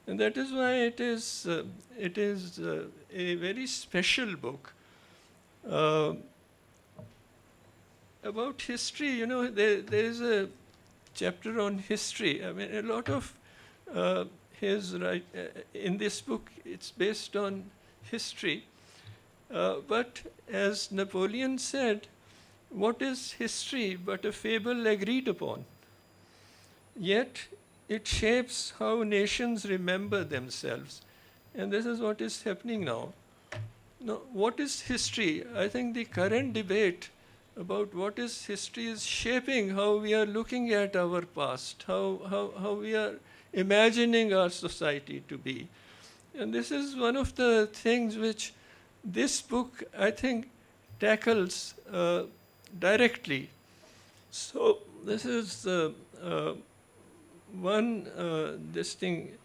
And that is why it is a very special book. about history, there is a chapter on history. I mean, a lot of his in this book, it's based on history. But as Napoleon said, what is history but a fable agreed upon? Yet it shapes how nations remember themselves. And this is what is happening now. Now, what is history? I think the current debate about what is history is shaping how we are looking at our past, how we are imagining our society to be. And this is one of the things which this book, I think, tackles directly. So this is one this thing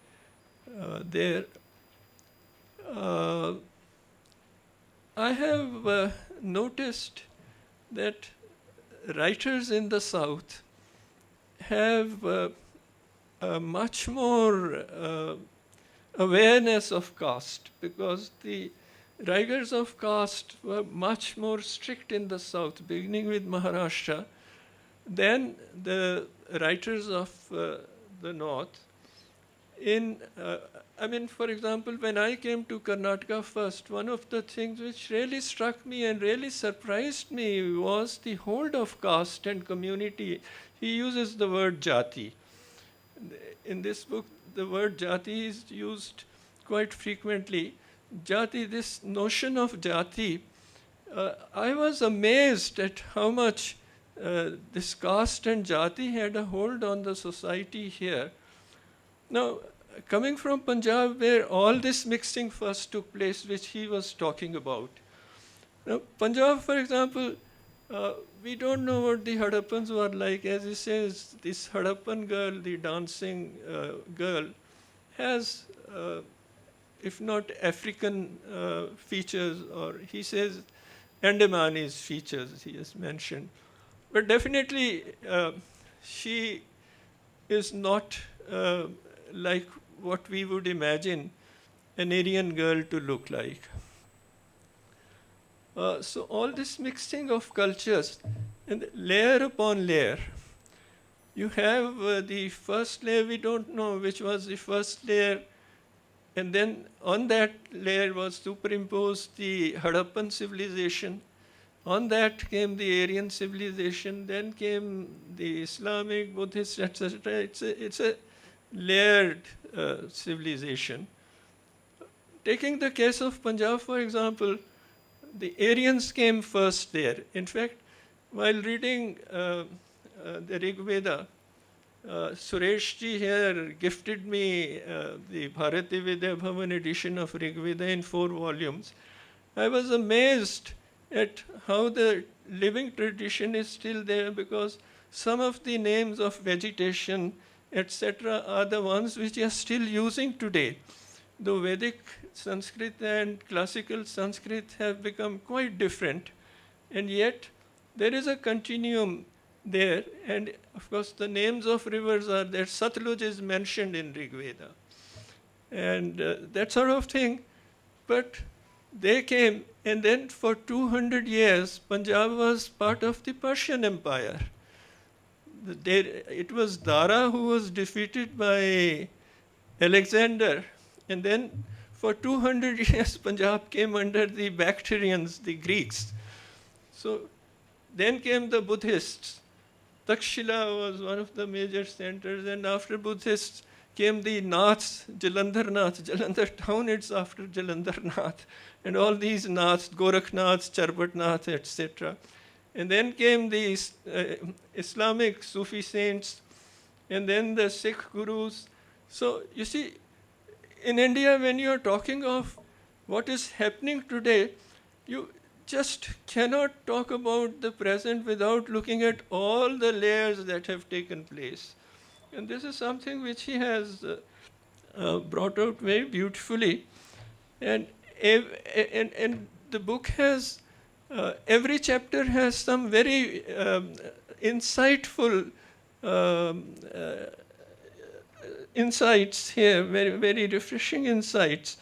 there. I have noticed that writers in the South have a much more awareness of caste, because the writers of caste were much more strict in the South, beginning with Maharashtra, than the writers of the North. For example, when I came to Karnataka first, one of the things which really struck me and really surprised me was the hold of caste and community. He uses the word jati. In this book, the word jati is used quite frequently. Jati, this notion of jati, I was amazed at how much this caste and jati had a hold on the society here. Now, coming from Punjab, where all this mixing first took place, which he was talking about. Now, Punjab, for example, we don't know what the Hadappans were like. As he says, this Hadappan girl, the dancing girl, has, if not African features, or he says Andamanese features, he has mentioned. But definitely, she is not like what we would imagine an Aryan girl to look like. So all this mixing of cultures, and layer upon layer. You have the first layer, we don't know which was the first layer, and then on that layer was superimposed the Hadappan civilization. On that came the Aryan civilization, then came the Islamic, Buddhist, etc. It's a layered civilization. Taking the case of Punjab, for example, the Aryans came first there. In fact, while reading the Rig Veda, Suresh ji here gifted me the Bharatiya Vidya Bhavan edition of Rig Veda in 4 volumes. I was amazed at how the living tradition is still there, because some of the names of vegetation, etc., are the ones which are still using today. The Vedic Sanskrit and classical Sanskrit have become quite different, and yet there is a continuum there. And of course, the names of rivers are there. Satluj is mentioned in Rig Veda, and that sort of thing. But they came, and then for 200 years, Punjab was part of the Persian Empire. It was Dara who was defeated by Alexander, and then for 200 years, Punjab came under the Bactrians, the Greeks. So then came the Buddhists. Takshila was one of the major centers, and after Buddhists came the Naths, Jalandhar Nath. Jalandhar town, it's after Jalandhar Nath. And all these Naths, Gorakhnaths, Charpat Nath, etc. And then came the Islamic Sufi saints, and then the Sikh gurus. So you see, in India, when you are talking of what is happening today, you just cannot talk about the present without looking at all the layers that have taken place. And this is something which he has brought out very beautifully. And the book has, every chapter has some very insightful insights here, very, very refreshing insights.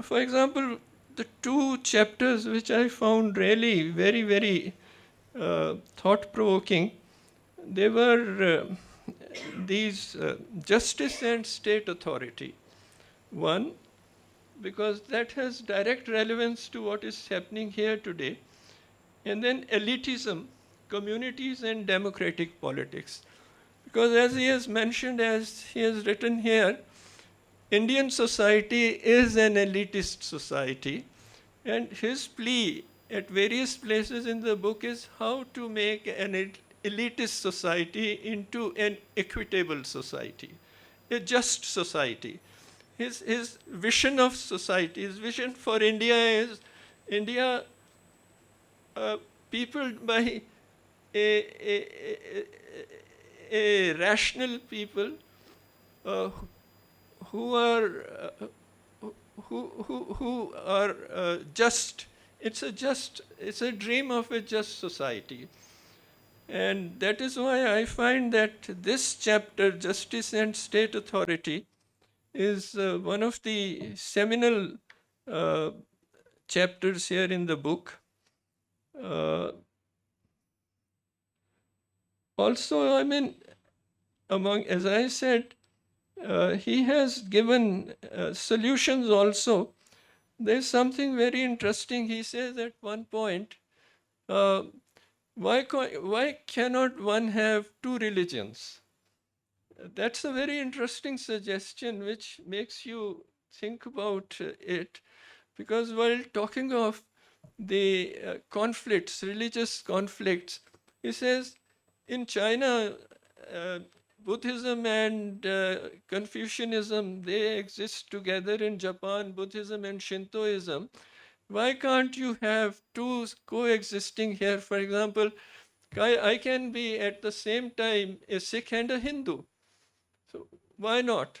For example, the 2 chapters which I found really very, very thought-provoking. They were these justice and state authority. One, because that has direct relevance to what is happening here today. And then elitism, communities and democratic politics. Because as he has mentioned, as he has written here, Indian society is an elitist society. And his plea at various places in the book is how to make an elitist society into an equitable society, a just society. His vision of society, his vision for India is India peopled by a rational people uh, who are who are just. It's a dream of a just society. And that is why I find that this chapter, Justice and State Authority, is one of the seminal chapters here in the book. Also, I mean, as I said, he has given solutions also. There's something very interesting. He says at one point, uh, why cannot one have two religions? That's a very interesting suggestion which makes you think about it, because while talking of the conflicts, religious conflicts, he says in China, uh, Buddhism and Confucianism, they exist together. In Japan, Buddhism and Shintoism. Why can't you have two coexisting here? For example, I can be at the same time a Sikh and a Hindu. So why not?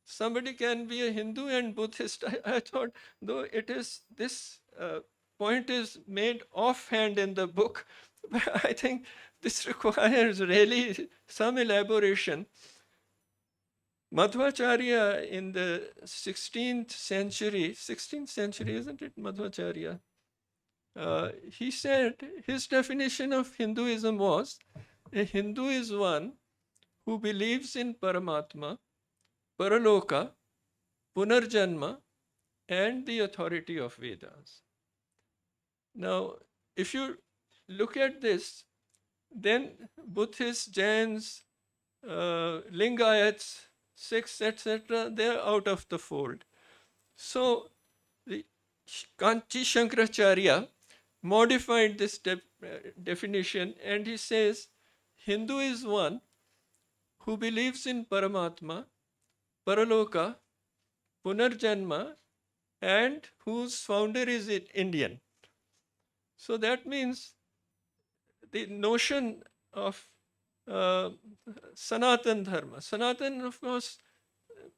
Somebody can be a Hindu and Buddhist. I thought, though it is this point is made offhand in the book, but I think this requires really some elaboration. Madhvacharya in the 16th century, isn't it, Madhvacharya? He said his definition of Hinduism was, a Hindu is one who believes in Paramatma, Paraloka, Punarjanma, and the authority of Vedas. Now, if you look at this, then Buddhists, Jains, Lingayats, Sikhs, etc., they're out of the fold. So, the Kanchi Shankaracharya modified this definition, and he says Hindu is one who believes in Paramatma, Paraloka, Punarjanma, and whose founder is Indian. So that means the notion of uh, Sanatan Dharma. Sanatan, of course,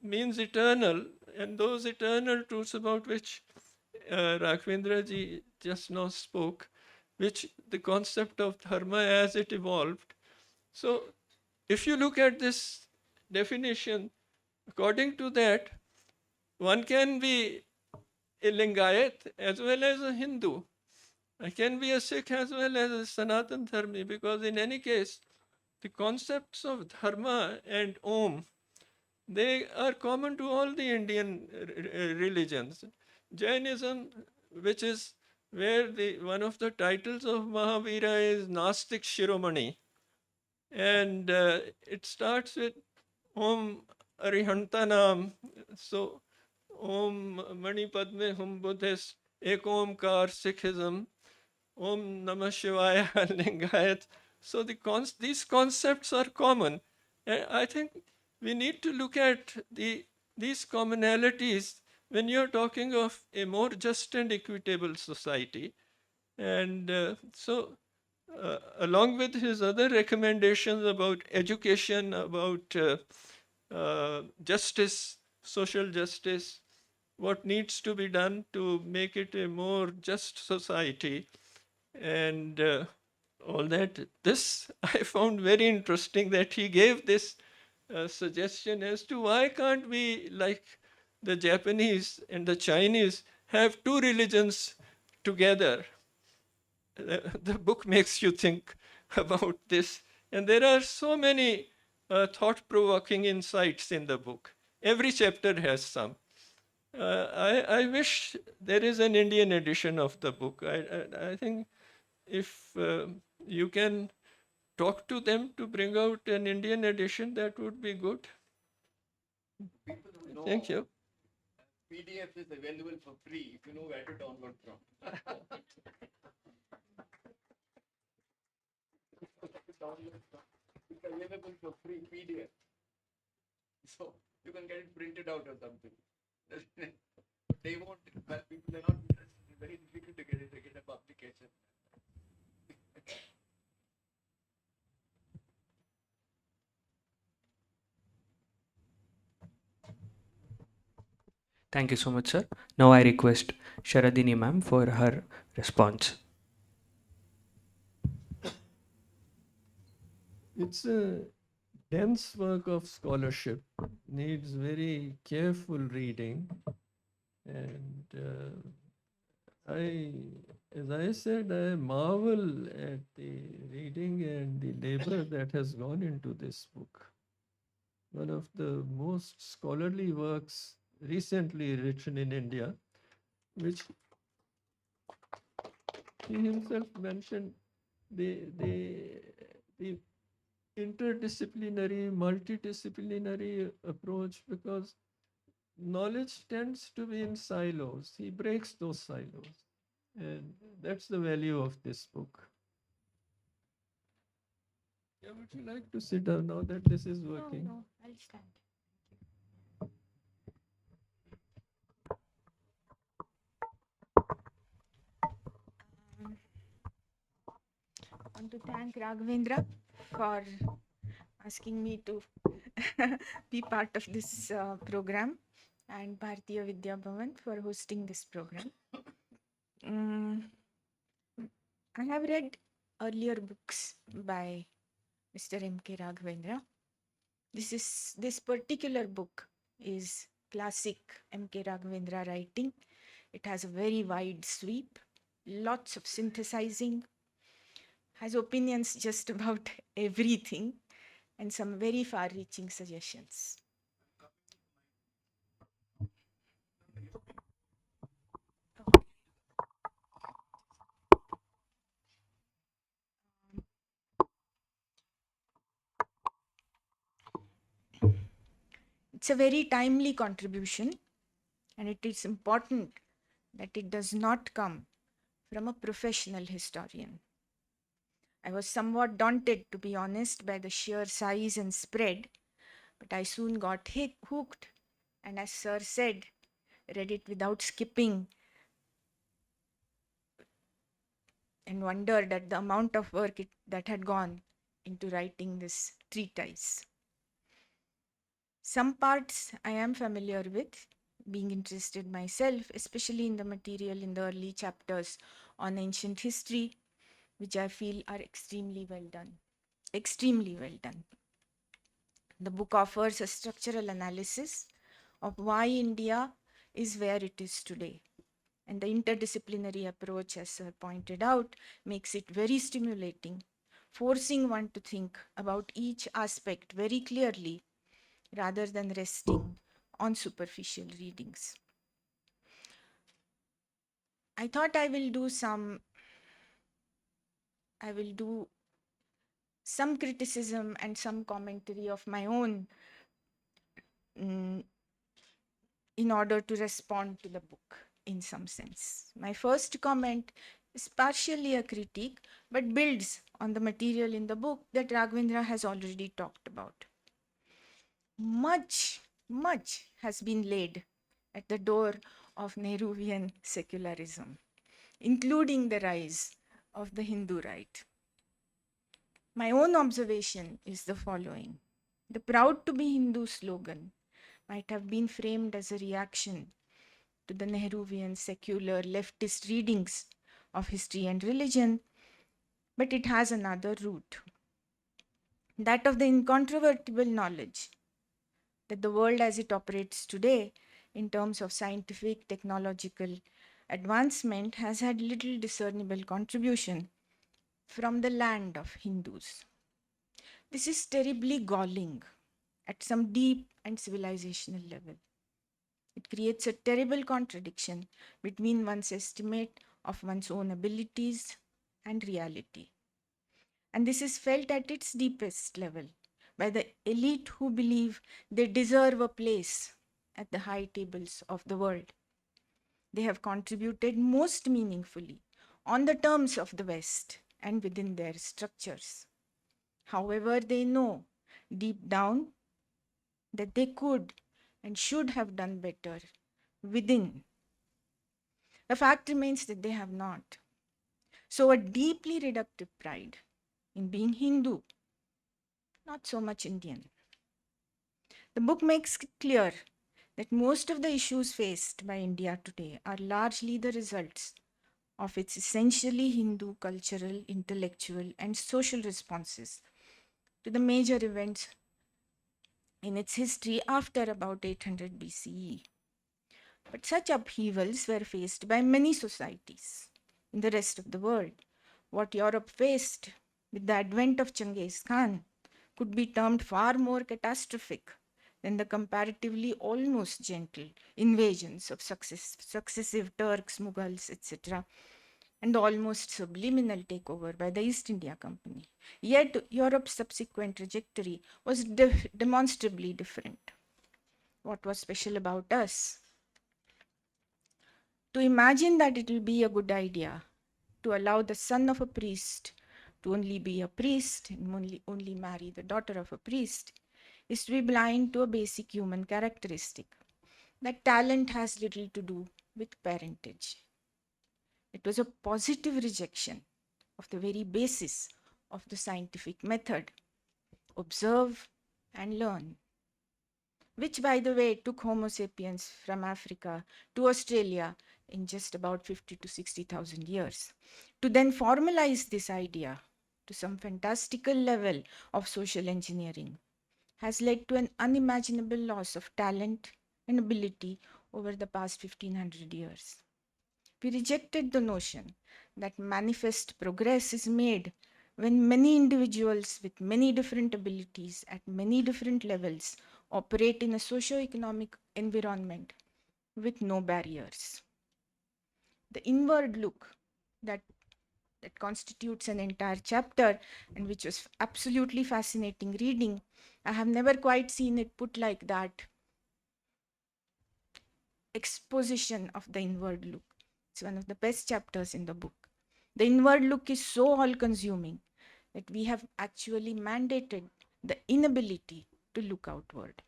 means eternal, and those eternal truths about which Raghavendra ji just now spoke, which the concept of dharma as it evolved. So, if you look at this definition, according to that, one can be a Lingayat as well as a Hindu. I can be a Sikh as well as a Sanatan Dharmi, because in any case, the concepts of dharma and om, they are common to all the Indian religions. Jainism, which is where one of the titles of Mahavira is Nastik Shiromani, and it starts with Om Arihantanam. So, Om Mani Padme Hum Buddhist, Ek Omkar Sikhism, Om Namah Shivaya Lingayat. So these concepts are common. And I think we need to look at these commonalities when you're talking of a more just and equitable society. And along with his other recommendations about education, about justice, social justice, what needs to be done to make it a more just society, and all that. This I found very interesting, that he gave this suggestion as to why can't we, like the Japanese and the Chinese, have two religions together. the book makes you think about this. And there are so many thought-provoking insights in the book. Every chapter has some. I wish there is an Indian edition of the book. I think if you can talk to them to bring out an Indian edition, that would be good. Thank you. PDF is available for free if you know where to download from. It's available for free PDF. So you can get it printed out or something. They won't, but people are not interested. It's very difficult to get a publication. Thank you so much, sir. Now I request Sharadini ma'am for her response. It's a dense work of scholarship, needs very careful reading. And as I said, I marvel at the reading and the labor that has gone into this book. One of the most scholarly works recently written in India, which he himself mentioned the interdisciplinary, multidisciplinary approach, because knowledge tends to be in silos. He breaks those silos. And that's the value of this book. Yeah, would you like to sit down now that this is working? No, I'll stand. I want to thank Raghavendra for asking me to be part of this program, and Bharatiya Vidya Bhavan for hosting this program. I have read earlier books by Mr. M.K. Raghavendra. This particular book is classic M.K. Raghavendra writing. It has a very wide sweep, lots of synthesizing, has opinions just about everything, and some very far reaching suggestions. It's a very timely contribution, and it is important that it does not come from a professional historian. I was somewhat daunted, to be honest, by the sheer size and spread, but I soon got hooked, and as Sir said, read it without skipping and wondered at the amount of work that had gone into writing this treatise. Some parts I am familiar with, being interested myself, especially in the material in the early chapters on ancient history, which I feel are extremely well done. Extremely well done. The book offers a structural analysis of why India is where it is today. And the interdisciplinary approach, as Sir pointed out, makes it very stimulating, forcing one to think about each aspect very clearly rather than resting on superficial readings. I thought I will do some criticism and some commentary of my own in order to respond to the book in some sense. My first comment is partially a critique but builds on the material in the book that Raghavendra has already talked about. Much has been laid at the door of Nehruvian secularism, including the rise of the Hindu right. My own observation is the following. The proud to be Hindu slogan might have been framed as a reaction to the Nehruvian secular leftist readings of history and religion, but it has another root. That of the incontrovertible knowledge that the world as it operates today in terms of scientific, technological, advancement has had little discernible contribution from the land of Hindus. This is terribly galling at some deep and civilizational level. It creates a terrible contradiction between one's estimate of one's own abilities and reality. And this is felt at its deepest level by the elite who believe they deserve a place at the high tables of the world. They have contributed most meaningfully on the terms of the West and within their structures. However, they know deep down that they could and should have done better within. The fact remains that they have not. So, a deeply reductive pride in being Hindu, not so much Indian. The book makes it clear that most of the issues faced by India today are largely the results of its essentially Hindu cultural, intellectual, and social responses to the major events in its history after about 800 BCE. But such upheavals were faced by many societies in the rest of the world. What Europe faced with the advent of Genghis Khan could be termed far more catastrophic than the comparatively almost gentle invasions of successive Turks, Mughals, etc., and almost subliminal takeover by the East India Company. Yet Europe's subsequent trajectory was demonstrably different. What was special about us? To imagine that it will be a good idea to allow the son of a priest to only be a priest and only marry the daughter of a priest is to be blind to a basic human characteristic, that talent has little to do with parentage. It was a positive rejection of the very basis of the scientific method: observe and learn, which, by the way, took Homo sapiens from Africa to Australia in just about 50 to 60,000 years. To then formalize this idea to some fantastical level of social engineering has led to an unimaginable loss of talent and ability over the past 1500 years. We rejected the notion that manifest progress is made when many individuals with many different abilities at many different levels operate in a socio-economic environment with no barriers. The inward look that constitutes an entire chapter and which was absolutely fascinating reading. I have never quite seen it put like that. Exposition of the inward look. It's one of the best chapters in the book. The inward look is so all-consuming that we have actually mandated the inability to look outward.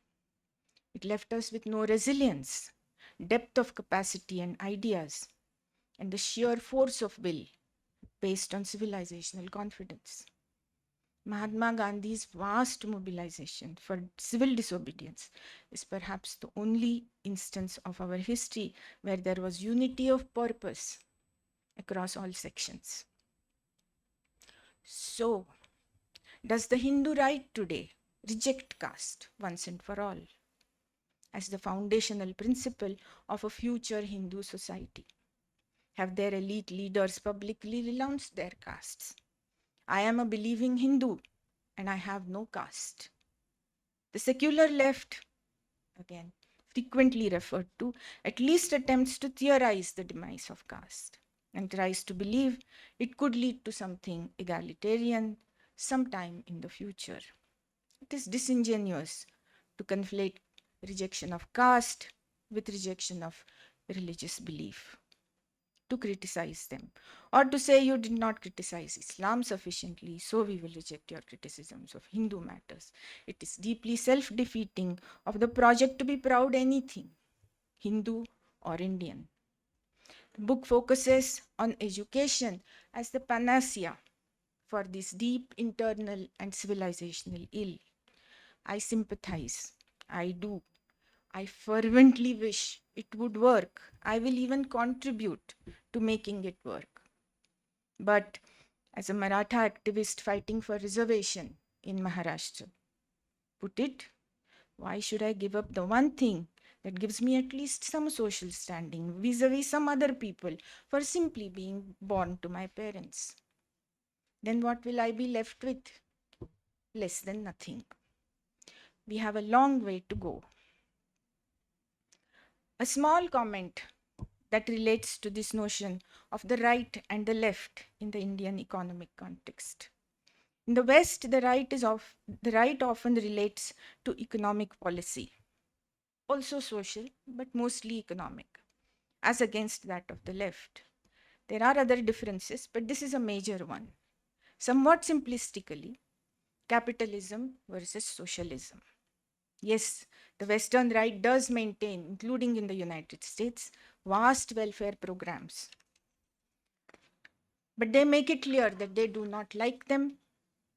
It left us with no resilience, depth of capacity and ideas, and the sheer force of will based on civilizational confidence. Mahatma Gandhi's vast mobilization for civil disobedience is perhaps the only instance of our history where there was unity of purpose across all sections. So, does the Hindu right today reject caste once and for all as the foundational principle of a future Hindu society? Have their elite leaders publicly renounced their castes? I am a believing Hindu and I have no caste. The secular left, again, frequently referred to, at least attempts to theorize the demise of caste and tries to believe it could lead to something egalitarian sometime in the future. It is disingenuous to conflate rejection of caste with rejection of religious belief, to criticize them, or to say you did not criticize Islam sufficiently, so we will reject your criticisms of Hindu matters. It is deeply self-defeating of the project to be proud anything, Hindu or Indian. The book focuses on education as the panacea for this deep internal and civilizational ill. I sympathize. I do. I fervently wish it would work. I will even contribute to making it work. But as a Maratha activist fighting for reservation in Maharashtra put it, why should I give up the one thing That gives me at least some social standing vis-a-vis some other people for simply being born to my parents. Then what will I be left with? Less than nothing. We have a long way to go. A small comment that relates to this notion of the right and the left in the Indian economic context. In the West, the right often relates to economic policy, also social, but mostly economic, as against that of the left. There are other differences, but this is a major one. Somewhat simplistically, capitalism versus socialism. Yes, the Western right does maintain, including in the United States, vast welfare programs. But they make it clear that they do not like them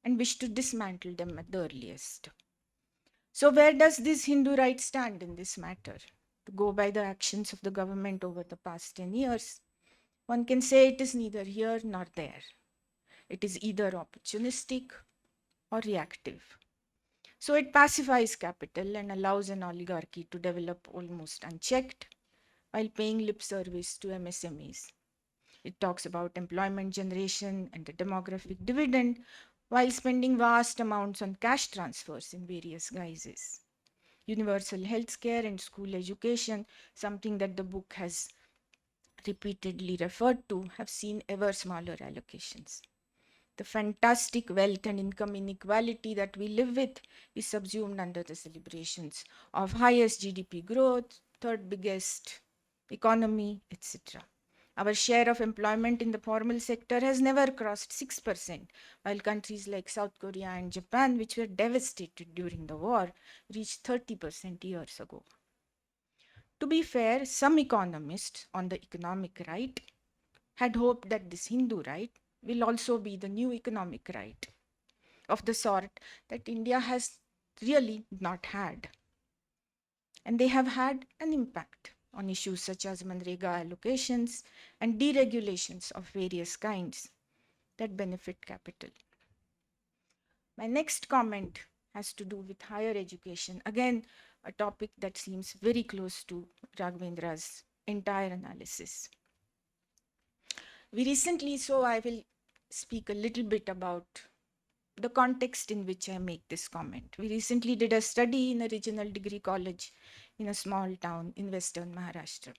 and wish to dismantle them at the earliest. So, where does this Hindu right stand in this matter? To go by the actions of the government over the past 10 years, one can say it is neither here nor there. It is either opportunistic or reactive. So it pacifies capital and allows an oligarchy to develop almost unchecked while paying lip service to MSMEs. It talks about employment generation and the demographic dividend while spending vast amounts on cash transfers in various guises. Universal healthcare and school education, something that the book has repeatedly referred to, have seen ever smaller allocations. The fantastic wealth and income inequality that we live with is subsumed under the celebrations of highest GDP growth, third biggest economy, etc. Our share of employment in the formal sector has never crossed 6%, while countries like South Korea and Japan, which were devastated during the war, reached 30% years ago. To be fair, some economists on the economic right had hoped that this Hindu right will also be the new economic right of the sort that India has really not had. And they have had an impact on issues such as Manrega allocations and deregulations of various kinds that benefit capital. My next comment has to do with higher education. Again, a topic that seems very close to Raghavendra's entire analysis. I will speak a little bit about the context in which I make this comment. We recently did a study in a regional degree college in a small town in western Maharashtra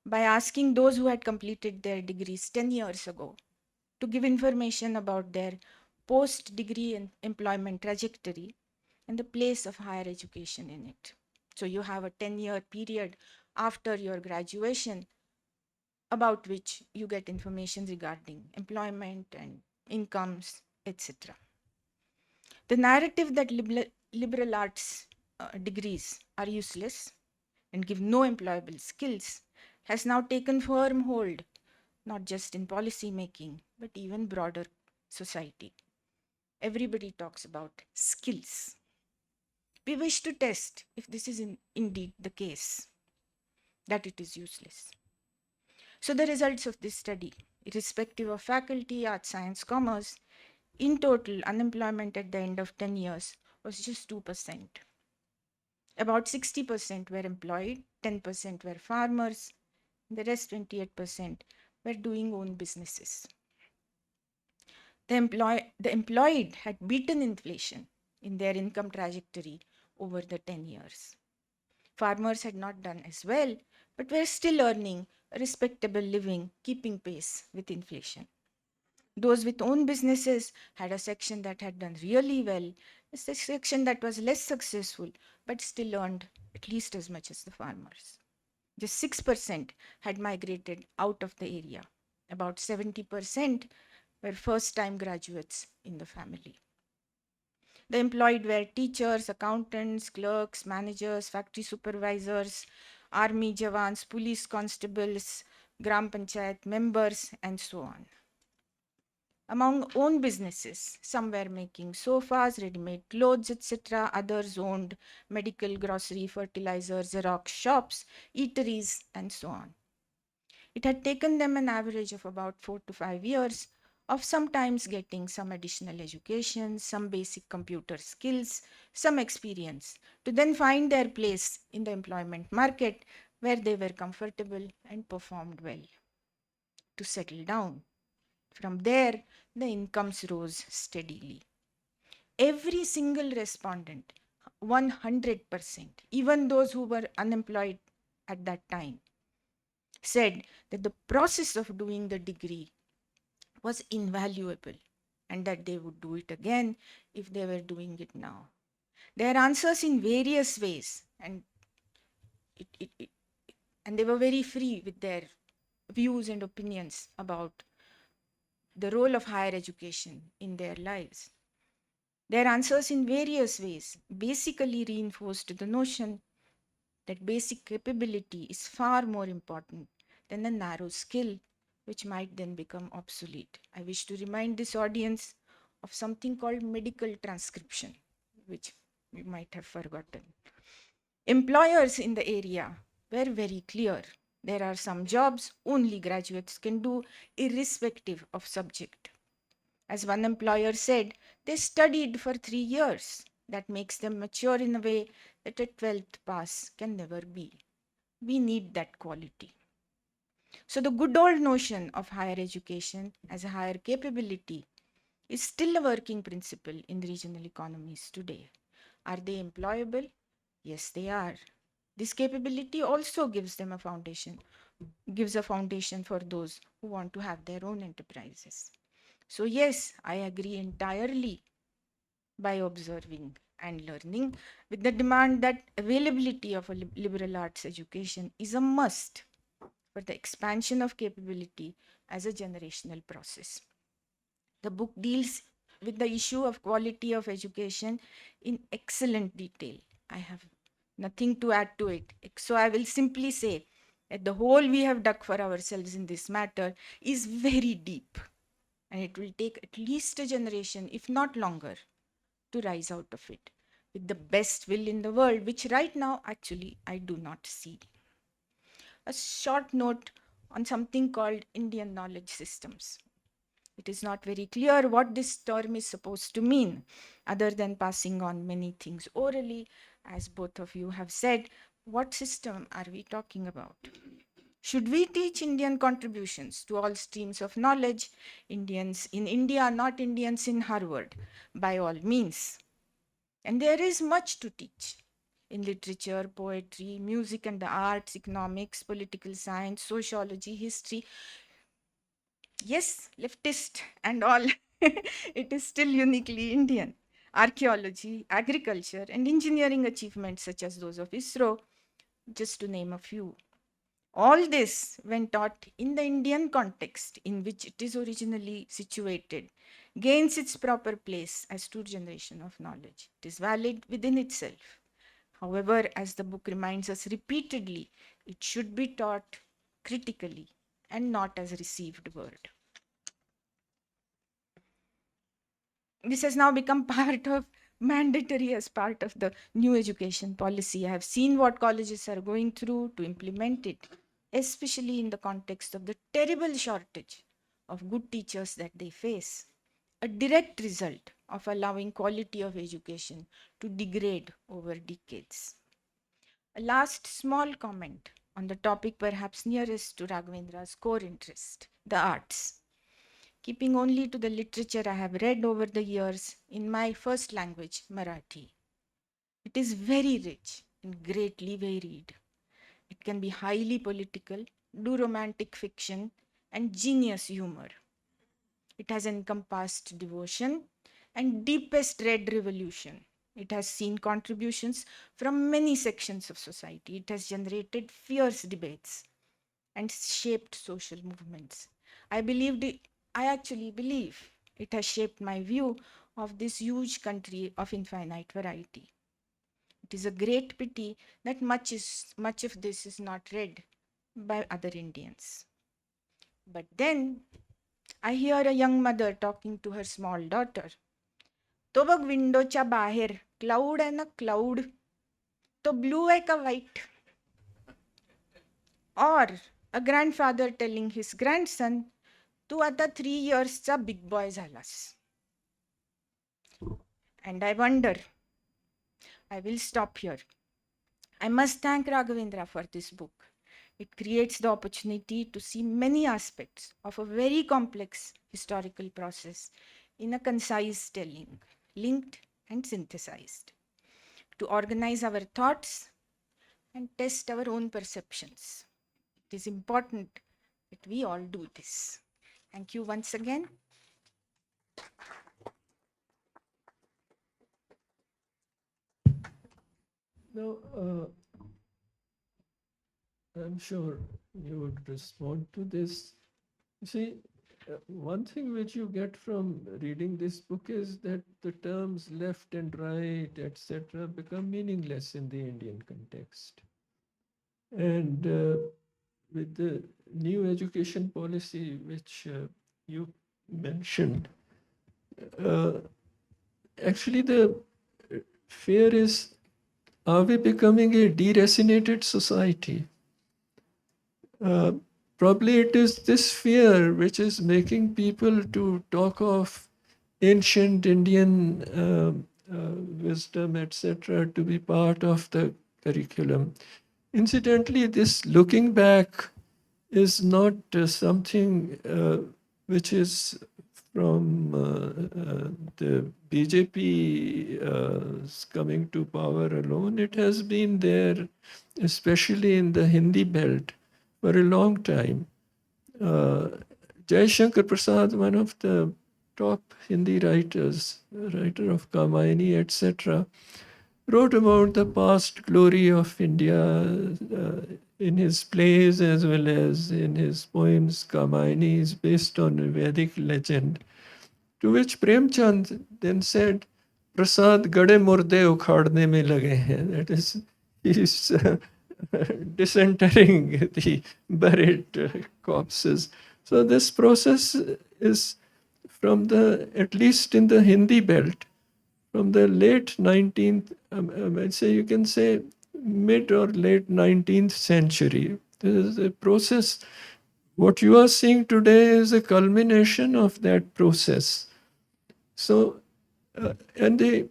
by asking those who had completed their degrees 10 years ago to give information about their post degree and employment trajectory and the place of higher education in it. So you have a 10-year period after your graduation about which you get information regarding employment and incomes, etc. The narrative that liberal arts degrees are useless and give no employable skills has now taken firm hold, not just in policy making, but even broader society. Everybody talks about skills. We wish to test if this is indeed the case, that it is useless. So the results of this study, irrespective of faculty, arts, science, commerce, in total, unemployment at the end of 10 years was just 2%. About 60% were employed, 10% were farmers, the rest 28% were doing own businesses. The employed had beaten inflation in their income trajectory over the 10 years. Farmers had not done as well, but were still earning a respectable living, keeping pace with inflation. Those with own businesses had a section that had done really well, a section that was less successful, but still earned at least as much as the farmers. Just 6% had migrated out of the area. About 70% were first-time graduates in the family. The employed were teachers, accountants, clerks, managers, factory supervisors, army jawans, police constables, gram panchayat members, and so on. Among own businesses, some were making sofas, ready-made clothes, etc. Others owned medical, grocery, fertilizer, Xerox shops, eateries, and so on. It had taken them an average of about 4 to 5 years of sometimes getting some additional education, some basic computer skills, some experience, to then find their place in the employment market where they were comfortable and performed well, to settle down. From there, the incomes rose steadily. Every single respondent, 100%, even those who were unemployed at that time, said that the process of doing the degree was invaluable and that they would do it again if they were doing it now. Their answers in various ways, and it, it, it, and they were very free with their views and opinions about the role of higher education in their lives. Their answers in various ways basically reinforced the notion that basic capability is far more important than a narrow skill, which might then become obsolete. I wish to remind this audience of something called medical transcription, which you might have forgotten. Employers in the area were very clear. There are some jobs only graduates can do, irrespective of subject. As one employer said, they studied for 3 years. That makes them mature in a way that a 12th pass can never be. We need that quality. So, the good old notion of higher education as a higher capability is still a working principle in regional economies today. Are they employable? Yes, they are. This capability also gives them a foundation, gives a foundation for those who want to have their own enterprises. So, yes, I agree entirely by observing and learning with the demand that availability of a liberal arts education is a must for the expansion of capability as a generational process. The book deals with the issue of quality of education in excellent detail. I have nothing to add to it. So I will simply say that the hole we have dug for ourselves in this matter is very deep, and it will take at least a generation, if not longer, to rise out of it with the best will in the world, which right now actually I do not see. A short note on something called Indian knowledge systems. It is not very clear what this term is supposed to mean, other than passing on many things orally. As both of you have said, what system are we talking about? Should we teach Indian contributions to all streams of knowledge? Indians in India, not Indians in Harvard, by all means. And there is much to teach in literature, poetry, music and the arts, economics, political science, sociology, history. Yes, leftist and all, it is still uniquely Indian. Archaeology, agriculture, and engineering achievements such as those of ISRO, just to name a few. All this, when taught in the Indian context in which it is originally situated, gains its proper place as true generation of knowledge. It is valid within itself. However, as the book reminds us repeatedly, it should be taught critically and not as a received word. This has now become part of mandatory as part of the new education policy. I have seen what colleges are going through to implement it, especially in the context of the terrible shortage of good teachers that they face, a direct result of allowing quality of education to degrade over decades. A last small comment on the topic perhaps nearest to Raghavendra's core interest, the arts. Keeping only to the literature I have read over the years in my first language, Marathi. It is very rich and greatly varied. It can be highly political, do romantic fiction, and genius humor. It has encompassed devotion and deepest red revolution. It has seen contributions from many sections of society. It has generated fierce debates and shaped social movements. I actually believe it has shaped my view of this huge country of infinite variety. It is a great pity that much of this is not read by other Indians. But then I hear a young mother talking to her small daughter. तो बघ विंडोच्या बाहेर cloud आहे ना cloud तो blue आहे का white or a grandfather telling his grandson, तू आता 3 इयर्सचा बिग बॉय झालास. And I wonder, I will stop here. I must thank Raghavendra for this book. It creates the opportunity to see many aspects of a very complex historical process in a concise telling, linked and synthesized, to organize our thoughts and test our own perceptions. It is important that we all do this. Thank you once again. Now, I'm sure you would respond to this. You see, one thing which you get from reading this book is that the terms left and right, etc., become meaningless in the Indian context. And with the new education policy, which you mentioned, uh, actually the fear is, are we becoming a deracinated society? Uh, Probably it is this fear which is making people to talk of ancient Indian wisdom, etc., to be part of the curriculum. Incidentally, this looking back is not something which is from the BJP coming to power alone. It has been there, especially in the Hindi belt, for a long time. Jai Shankar Prasad, one of the top Hindi writers, writer of Kamayani, etc., wrote about the past glory of India in his plays as well as in his poems. Kamayani is based on a Vedic legend, to which Premchand then said, Prasad gade murde ukhadne mein lage hain. That is, he's disinterring the buried corpses. So this process is from the, at least in the Hindi belt, from the late 19th, I'd say you can say mid or late 19th century. This is a process. What you are seeing today is a culmination of that process. So, and the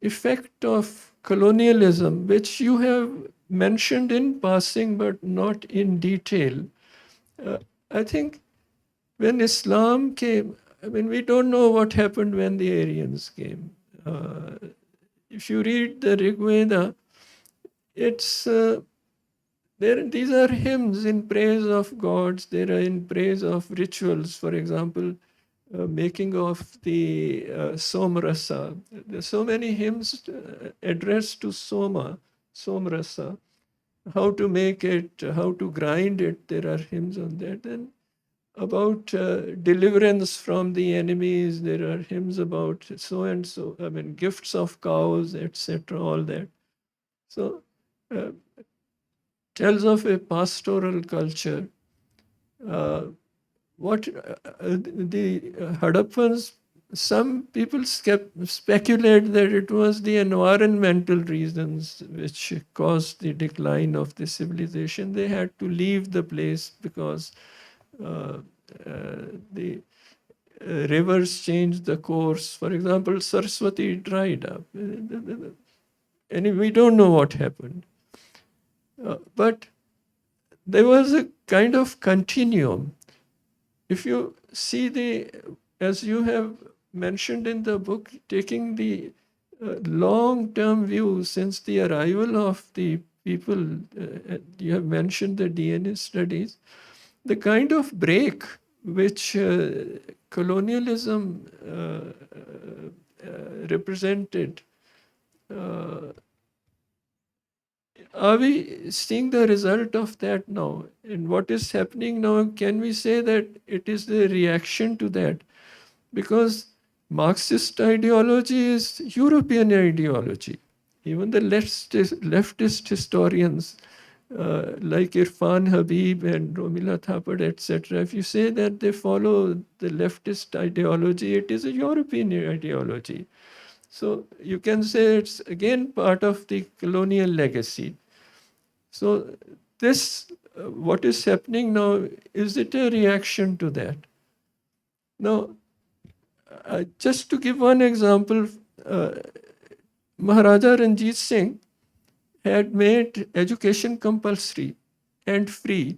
effect of colonialism, which you have mentioned in passing but not in detail, I think when Islam came, I mean, we don't know what happened when the Aryans came. If you read the Rig Veda, it's these are hymns in praise of gods. They are in praise of rituals. For example, making of the Somrasa. There's so many hymns addressed to Somrasa. How to make it, how to grind it. There are hymns on that. And about deliverance from the enemies. There are hymns about so and so. I mean, gifts of cows, etc. All that. So, uh, tells of a pastoral culture. What the Hadappans, some people speculate that it was the environmental reasons which caused the decline of the civilization. They had to leave the place because the rivers changed the course. For example, Saraswati dried up. And we don't know what happened. But there was a kind of continuum. If you see as you have mentioned in the book, taking the long-term view since the arrival of the people, you have mentioned the DNA studies, the kind of break which colonialism represented, are we seeing the result of that now? And what is happening now? Can we say that it is the reaction to that? Because Marxist ideology is European ideology. Even the leftist historians like Irfan Habib and Romila Thapar, etc., if you say that they follow the leftist ideology, it is a European ideology. So you can say it's again part of the colonial legacy. So this what is happening now, is it a reaction to that? Now, just to give one example, uh, Maharaja Ranjit Singh had made education compulsory and free,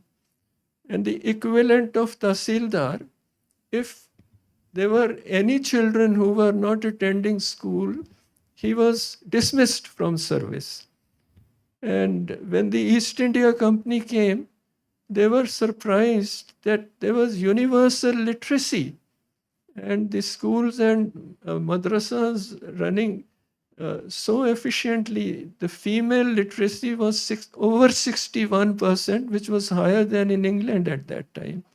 and the equivalent of Tahsildar, if there were any children who were not attending school, he was dismissed from service. And when the East India Company came, they were surprised that there was universal literacy and the schools and madrasas running so efficiently. The female literacy was over 61%, which was higher than in England at that time.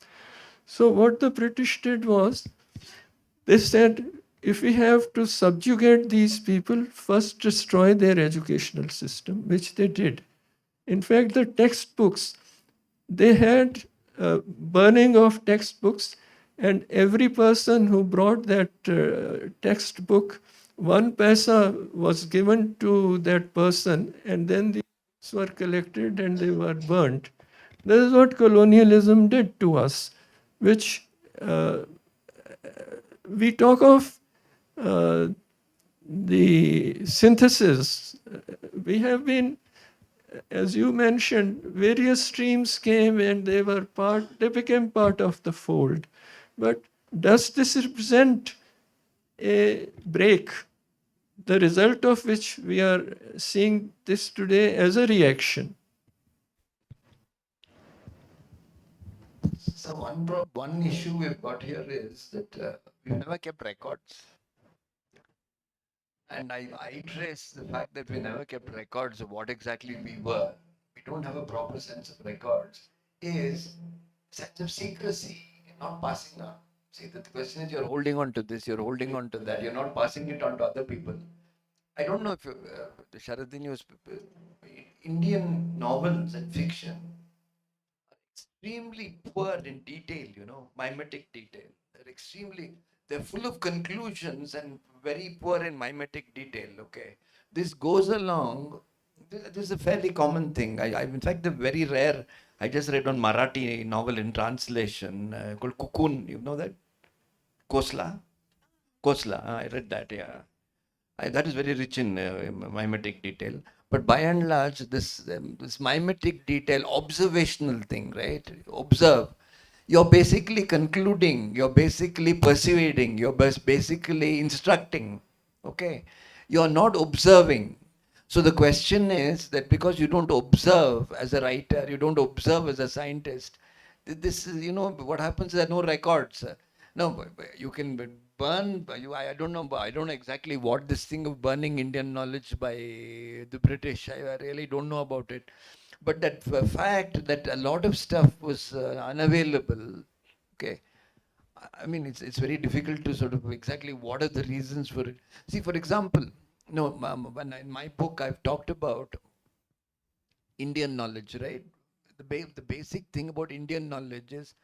So, what the British did was they said, if we have to subjugate these people, first destroy their educational system, which they did. In fact, the textbooks, they had burning of textbooks, and every person who brought that textbook, 1 paisa was given to that person, and then the books were collected and they were burnt. This is what colonialism did to us, which we talk of the synthesis. We have been, as you mentioned, various streams came and they became part of the fold. But does this represent a break, the result of which we are seeing this today as a reaction? So one issue we've got here is that we've never kept records. And I trace the fact that we never kept records of what exactly we were. We don't have a proper sense of records. Is sense of secrecy, not passing on. See, the question is you're holding on to this, you're holding on to that, you're not passing it on to other people. I don't know if the Sharadini was Indian novels and fiction extremely poor in detail, mimetic detail. They're full of conclusions and very poor in mimetic detail, okay? This goes along, this is a fairly common thing. In fact, the very rare, I just read on Marathi novel in translation called Cocoon, you know that? Kosla? Kosla, I read that, yeah. That is very rich in mimetic detail. But by and large, this mimetic detail, observational thing, right? Observe. You're basically concluding, you're basically persuading, you're basically instructing. Okay? You're not observing. So the question is that because you don't observe as a writer, you don't observe as a scientist, this is, what happens, there are no records. No, you can burn, I don't know, I don't know exactly what this thing of burning Indian knowledge by the British, I really don't know about it. But that fact that a lot of stuff was unavailable, okay, I mean, it's very difficult to sort of exactly what are the reasons for it. See, for example, when in my book I've talked about Indian knowledge, right? The basic thing about Indian knowledge is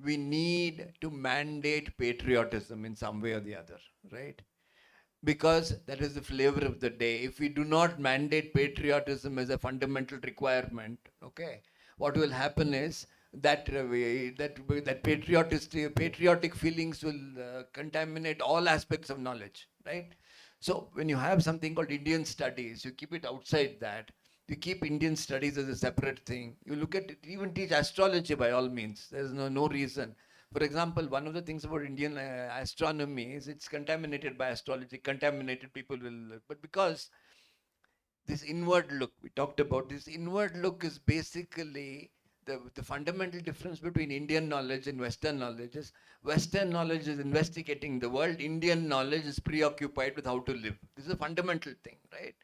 we need to mandate patriotism in some way or the other, right? Because that is the flavor of the day. If we do not mandate patriotism as a fundamental requirement, okay, what will happen is that that patriotic feelings will contaminate all aspects of knowledge, right? So when you have something called Indian studies, you keep it outside that. You keep Indian studies as a separate thing. You look at it, even teach astrology by all means. There's no reason. For example, one of the things about Indian astronomy is it's contaminated by astrology. Contaminated people will, but because this inward look, we talked about this inward look is basically the fundamental difference between Indian knowledge and Western knowledge is Western knowledge is investigating the world, Indian knowledge is preoccupied with how to live. This is a fundamental thing, right?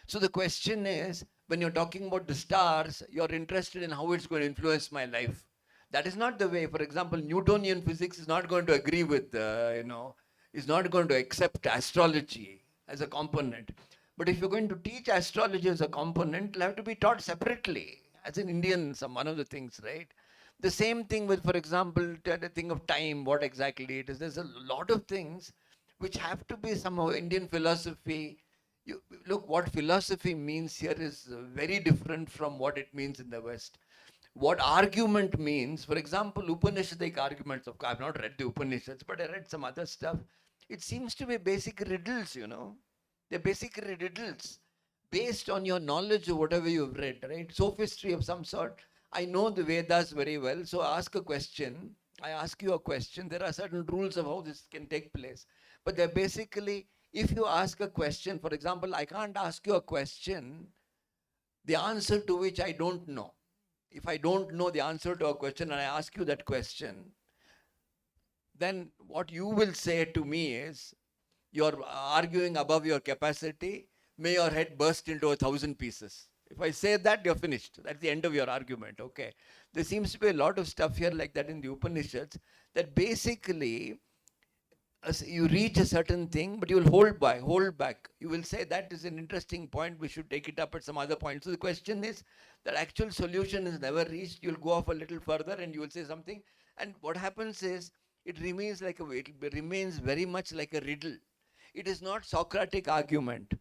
So the question is, when you're talking about the stars, you're interested in how it's going to influence my life. That is not the way. For example, Newtonian physics is not going to agree with, is not going to accept astrology as a component. But if you're going to teach astrology as a component, it'll have to be taught separately, as in Indian, one of the things, right? The same thing with, for example, the thing of time, what exactly it is. There's a lot of things which have to be somehow Indian philosophy. Look, what philosophy means here is very different from what it means in the West. what argument means. For example, Upanishadic arguments, of course, I've not read the Upanishads, but I read some other stuff. It seems to be basic riddles, you know. They're basically riddles based on your knowledge of whatever you've read, right? Sophistry of some sort. I know the Vedas very well, so ask a question. I ask you a question. There are certain rules of how this can take place. But they're basically, if you ask a question, for example, I can't ask you a question, the answer to which I don't know. If I don't know the answer to a question and I ask you that question, then what you will say to me is, you're arguing above your capacity, may your head burst into 1,000 pieces. If I say that, you're finished. That's the end of your argument, okay? There seems to be a lot of stuff here like that in the Upanishads, that basically as you reach a certain thing, but you will hold back. You will say that is an interesting point, we should take it up at some other point. So the question is, that actual solution is never reached. You'll go off a little further and you will say something. And what happens is, it remains very much like a riddle. It is not Socratic argument.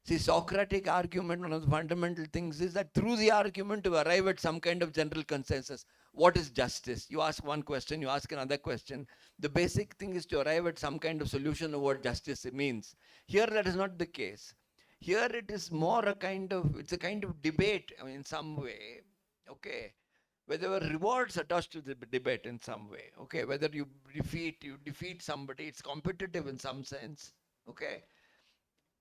See, Socratic argument, one of the fundamental things is that through the argument you arrive at some kind of general consensus. What is justice? You ask one question, you ask another question. The basic thing is to arrive at some kind of solution of what justice means. Here that is not the case. Here it is more it's a kind of debate, I mean, in some way, okay? Where there were rewards attached to the debate in some way, okay? Whether you defeat somebody, it's competitive in some sense, okay?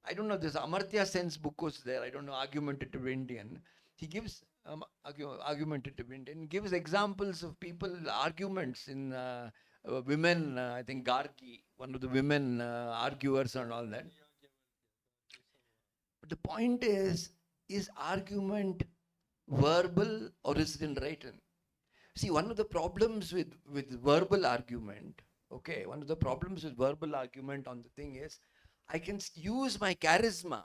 I don't know, this Amartya Sen's book was there. I don't know, Argumentative Indian. He gives, Argumentative Indian, gives examples of people, arguments in women, I think Gargi, one of the women arguers and all that. But the point is argument verbal or is it in written? See, one of the problems with verbal argument, okay, one of the problems with verbal argument on the thing is, I can use my charisma.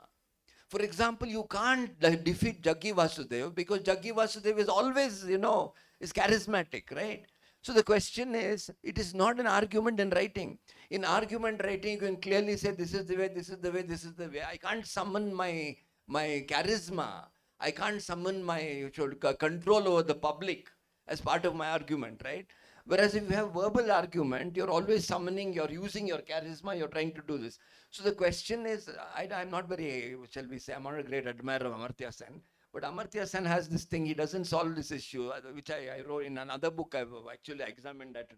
For example, you can't defeat Jaggi Vasudev because Jaggi Vasudev is always, is charismatic, right? So the question is, it is not an argument in writing. In argument writing, you can clearly say, this is the way, this is the way, this is the way. I can't summon my charisma. I can't summon my control over the public as part of my argument, right? Whereas if you have verbal argument, you're always summoning, you're using your charisma, you're trying to do this. So the question is, I'm not very, shall we say, I'm not a great admirer of Amartya Sen, but Amartya Sen has this thing, he doesn't solve this issue, which I wrote in another book. I've actually examined that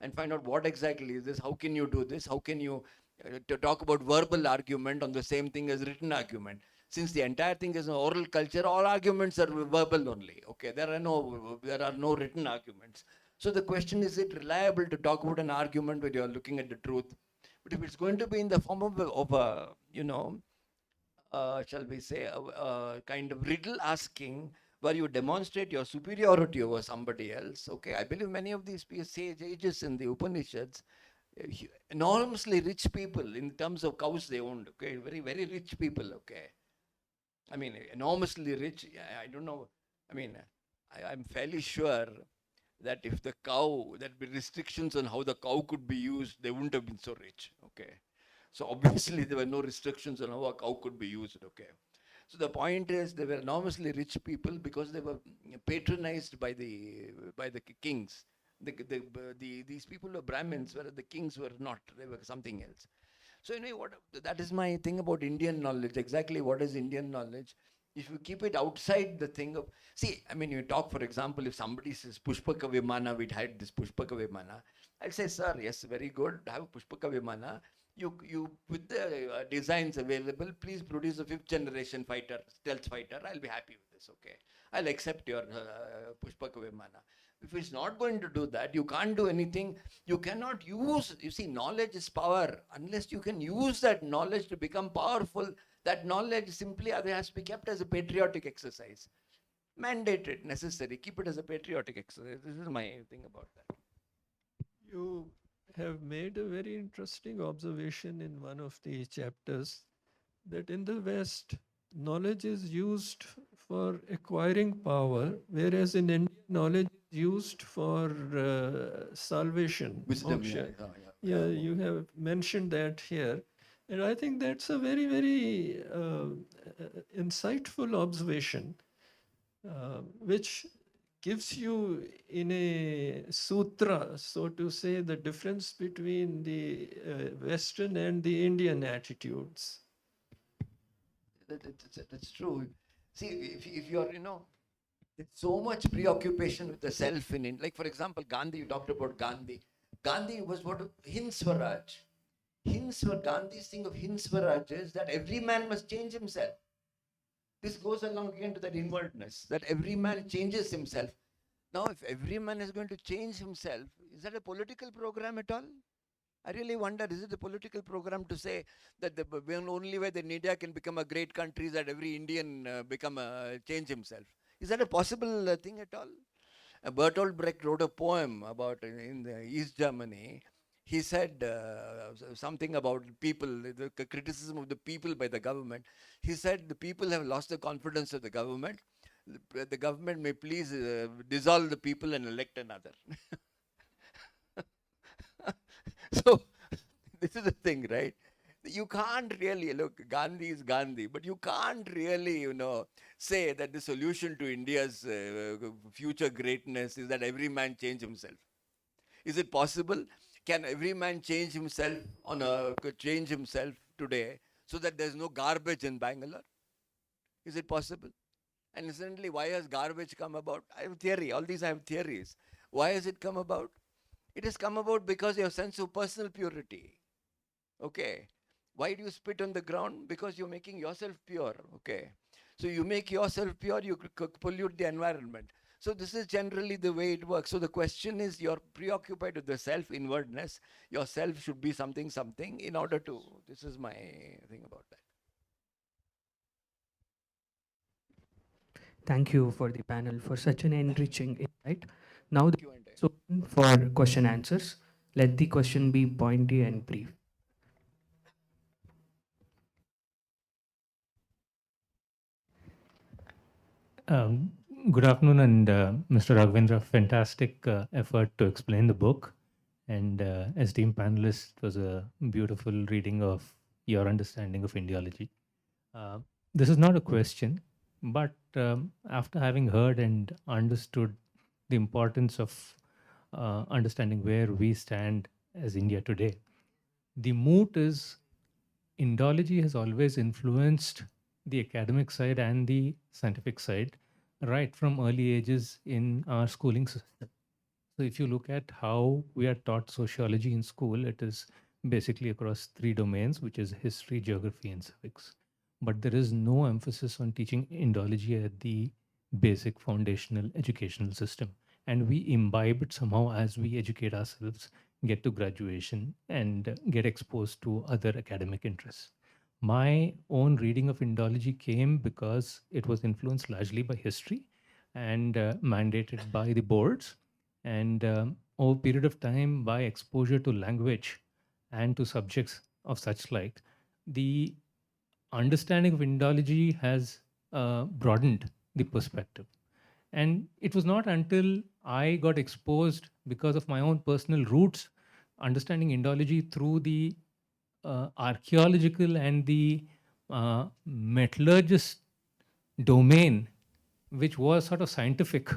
and find out what exactly is this, how can you do this, how can you to talk about verbal argument on the same thing as written argument. Since the entire thing is an oral culture, all arguments are verbal only. Okay, there are no written arguments. So the question is it reliable to talk about an argument when you're looking at the truth? But if it's going to be in the form of a shall we say, a kind of riddle asking where you demonstrate your superiority over somebody else. Okay, I believe many of these sages in the Upanishads, enormously rich people in terms of cows they owned. Okay, very, very rich people. Okay. I mean, enormously rich. I don't know. I mean, I'm fairly sure that if the cow, there'd be restrictions on how the cow could be used, they wouldn't have been so rich. Okay. So obviously there were no restrictions on how a cow could be used. Okay. So the point is they were enormously rich people because they were patronized by the kings. These people were Brahmins, whereas the kings were not. They were something else. So anyway, that is my thing about Indian knowledge. Exactly what is Indian knowledge? If you keep it outside the thing of, see, I mean, you talk, for example, if somebody says Pushpaka Vimana, we'd had this Pushpaka Vimana. I'll say, sir, yes, very good, have Pushpaka Vimana. You with the designs available, please produce a 5th generation fighter, stealth fighter. I'll be happy with this, okay? I'll accept your Pushpaka Vimana. If it's not going to do that, you can't do anything. You cannot use, you see, knowledge is power. Unless you can use that knowledge to become powerful, that knowledge simply has to be kept as a patriotic exercise. Mandated, necessary. Keep it as a patriotic exercise. This is my thing about that. You have made a very interesting observation in one of the chapters that in the West, knowledge is used for acquiring power, whereas in India, knowledge is used for salvation. Wisdom, yeah, you have mentioned that here. And I think that's a very, very insightful observation, which gives you in a sutra, so to say, the difference between the Western and the Indian attitudes. That's true. See, if you're, there's so much preoccupation with the self in it. Like, for example, Gandhi, you talked about Gandhi. Gandhi was what? Hind Swaraj. Hind Swaraj, Gandhi's thing of Hind Swaraj is that every man must change himself. This goes along again to that inwardness, that every man changes himself. Now, if every man is going to change himself, is that a political program at all? I really wonder, is it a political program to say that the only way that India can become a great country is that every Indian change himself? Is that a possible thing at all? Bertolt Brecht wrote a poem about in the East Germany. He said something about people, the criticism of the people by the government. He said the people have lost the confidence of the government. The government may please dissolve the people and elect another. So this is the thing, right? You can't really look. Gandhi is Gandhi, but you can't really, say that the solution to India's future greatness is that every man change himself. Is it possible? Can every man change himself change himself today so that there's no garbage in Bangalore? Is it possible? And incidentally, why has garbage come about? I have theory. All these I have theories. Why has it come about? It has come about because your sense of personal purity. Okay. Why do you spit on the ground? Because you're making yourself pure. Okay. So you make yourself pure, you pollute the environment. So this is generally the way it works. So the question is, you're preoccupied with the self-inwardness. Yourself should be something in order to. This is my thing about that. Thank you for the panel for such an enriching insight. Now the Q&A. floor is open for question answers. Let the question be pointy and brief. Um, Good afternoon, and Mr. Raghavendra, fantastic effort to explain the book. And esteemed panelists, it was a beautiful reading of your understanding of Indiology. Uh, this is not a question, but after having heard and understood the importance of understanding where we stand as India today, the moot is Indology has always influenced the academic side and the scientific side right from early ages in our schooling system. So if you look at how we are taught sociology in school, it is basically across three domains, which is history, geography, and civics. But there is no emphasis on teaching Indology at the basic foundational educational system. And we imbibe it somehow as we educate ourselves, get to graduation, and get exposed to other academic interests. My own reading of Indology came because it was influenced largely by history and mandated by the boards, and over a period of time, by exposure to language and to subjects of such like, the understanding of Indology has broadened the perspective. And it was not until I got exposed because of my own personal roots, understanding Indology through the archaeological and the metallurgist domain, which was sort of scientific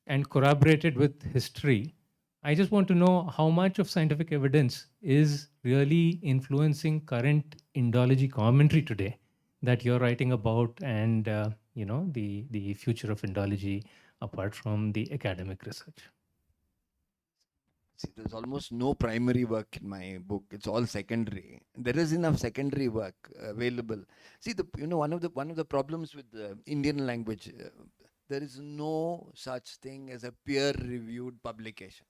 and corroborated with history. I just want to know how much of scientific evidence is really influencing current Indology commentary today that you're writing about, and the future of Indology apart from the academic research. See, there's almost no primary work in my book. It's all secondary. There is enough secondary work available. See, one of the problems with the Indian language, there is no such thing as a peer-reviewed publication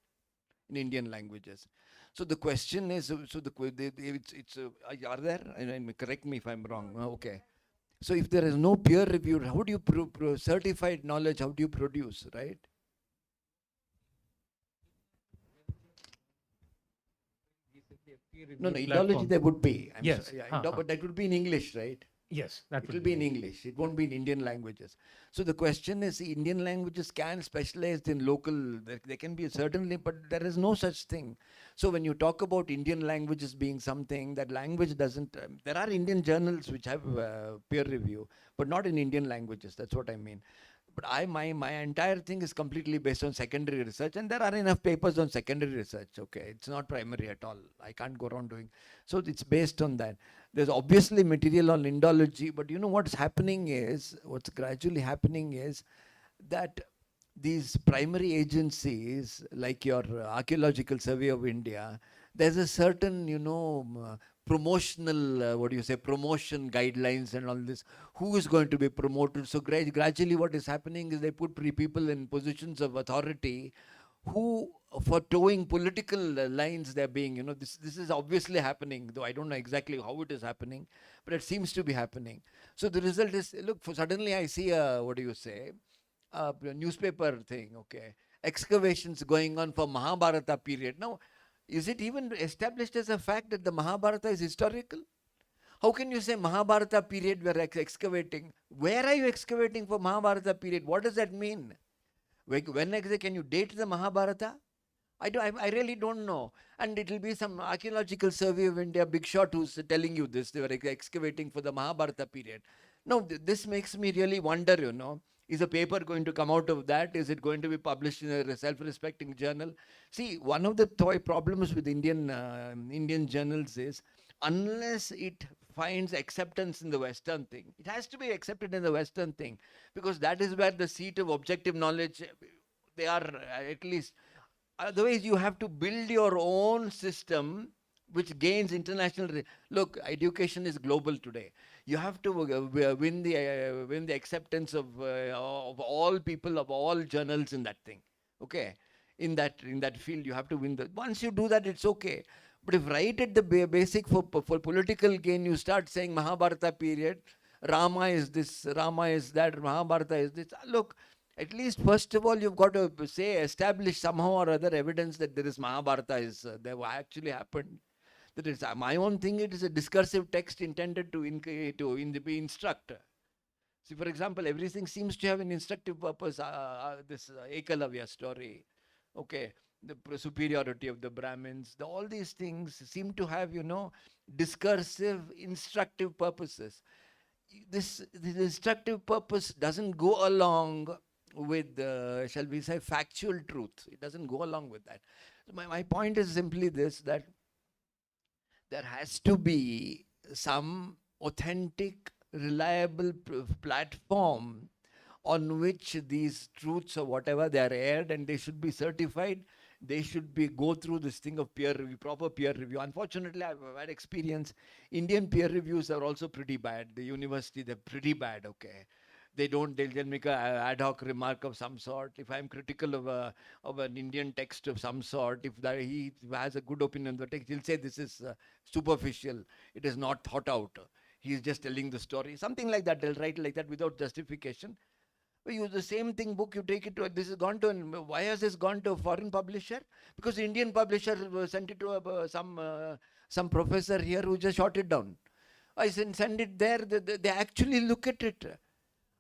in Indian languages. So the question is, are there? And correct me if I'm wrong. Okay. So if there is no peer-reviewed, how do you certified knowledge? How do you produce, right? No, Indology there would be. Yes. But that would be in English, right? Yes, that It will be in English. It won't be in Indian languages. So the question is, Indian languages can specialize in local. There can be certainly, but there is no such thing. So when you talk about Indian languages being something, that language doesn't. There are Indian journals which have peer review, but not in Indian languages. That's what I mean. But my entire thing is completely based on secondary research, and there are enough papers on secondary research. Okay, it's not primary at all. I can't go around doing. So it's based on that. There's obviously material on Indology, but what's gradually happening is that these primary agencies, like your Archaeological Survey of India, there's a certain, promotional, promotion guidelines and all this. Who is going to be promoted? So gradually what is happening is they put people in positions of authority who, for towing political lines, they're being, this is obviously happening, though I don't know exactly how it is happening, but it seems to be happening. So the result is, look, suddenly I see a, newspaper thing, okay, excavations going on for Mahabharata period. Now, is it even established as a fact that the Mahabharata is historical? How can you say Mahabharata period we are excavating? Where are you excavating for Mahabharata period? What does that mean? When exactly can you date the Mahabharata? I really don't know. And it will be some Archaeological Survey of India big shot who's telling you this. They were excavating for the Mahabharata period. Now, this makes me really wonder, is a paper going to come out of that? Is it going to be published in a self-respecting journal? See, one of the problems with Indian journals is, unless it finds acceptance in the Western thing, it has to be accepted in the Western thing, because that is where the seat of objective knowledge, they are, at least. Otherwise, you have to build your own system which gains international. Look, education is global today. You have to win the acceptance of all people, of all journals in that thing. Okay, in that field, you have to win the. Once you do that, it's okay. But if right at the basic for political gain, you start saying Mahabharata period, Rama is this, Rama is that, Mahabharata is this. Look, at least first of all, you've got to establish somehow or other evidence that there is Mahabharata is there actually happened. That is my own thing. It is a discursive text intended to be instruct. See, for example, everything seems to have an instructive purpose. This Ekalavya story, okay, the superiority of the Brahmins, all these things seem to have, discursive, instructive purposes. This instructive purpose doesn't go along with, shall we say, factual truth. It doesn't go along with that. So my point is simply this, that there has to be some authentic, reliable platform on which these truths or whatever they are aired, and they should be certified. They should go through this thing of peer review, proper peer review. Unfortunately, I've had experience. Indian peer reviews are also pretty bad. The university, they're pretty bad, okay. They'll make an ad hoc remark of some sort. If I'm critical of an Indian text of some sort, if he has a good opinion of the text, he'll say this is superficial. It is not thought out. He's just telling the story. Something like that. They'll write like that without justification. We use the same thing book, you take it to, this has gone to, why has this gone to a foreign publisher? Because the Indian publisher sent it to some professor here who just shot it down. I send it there, they actually look at it.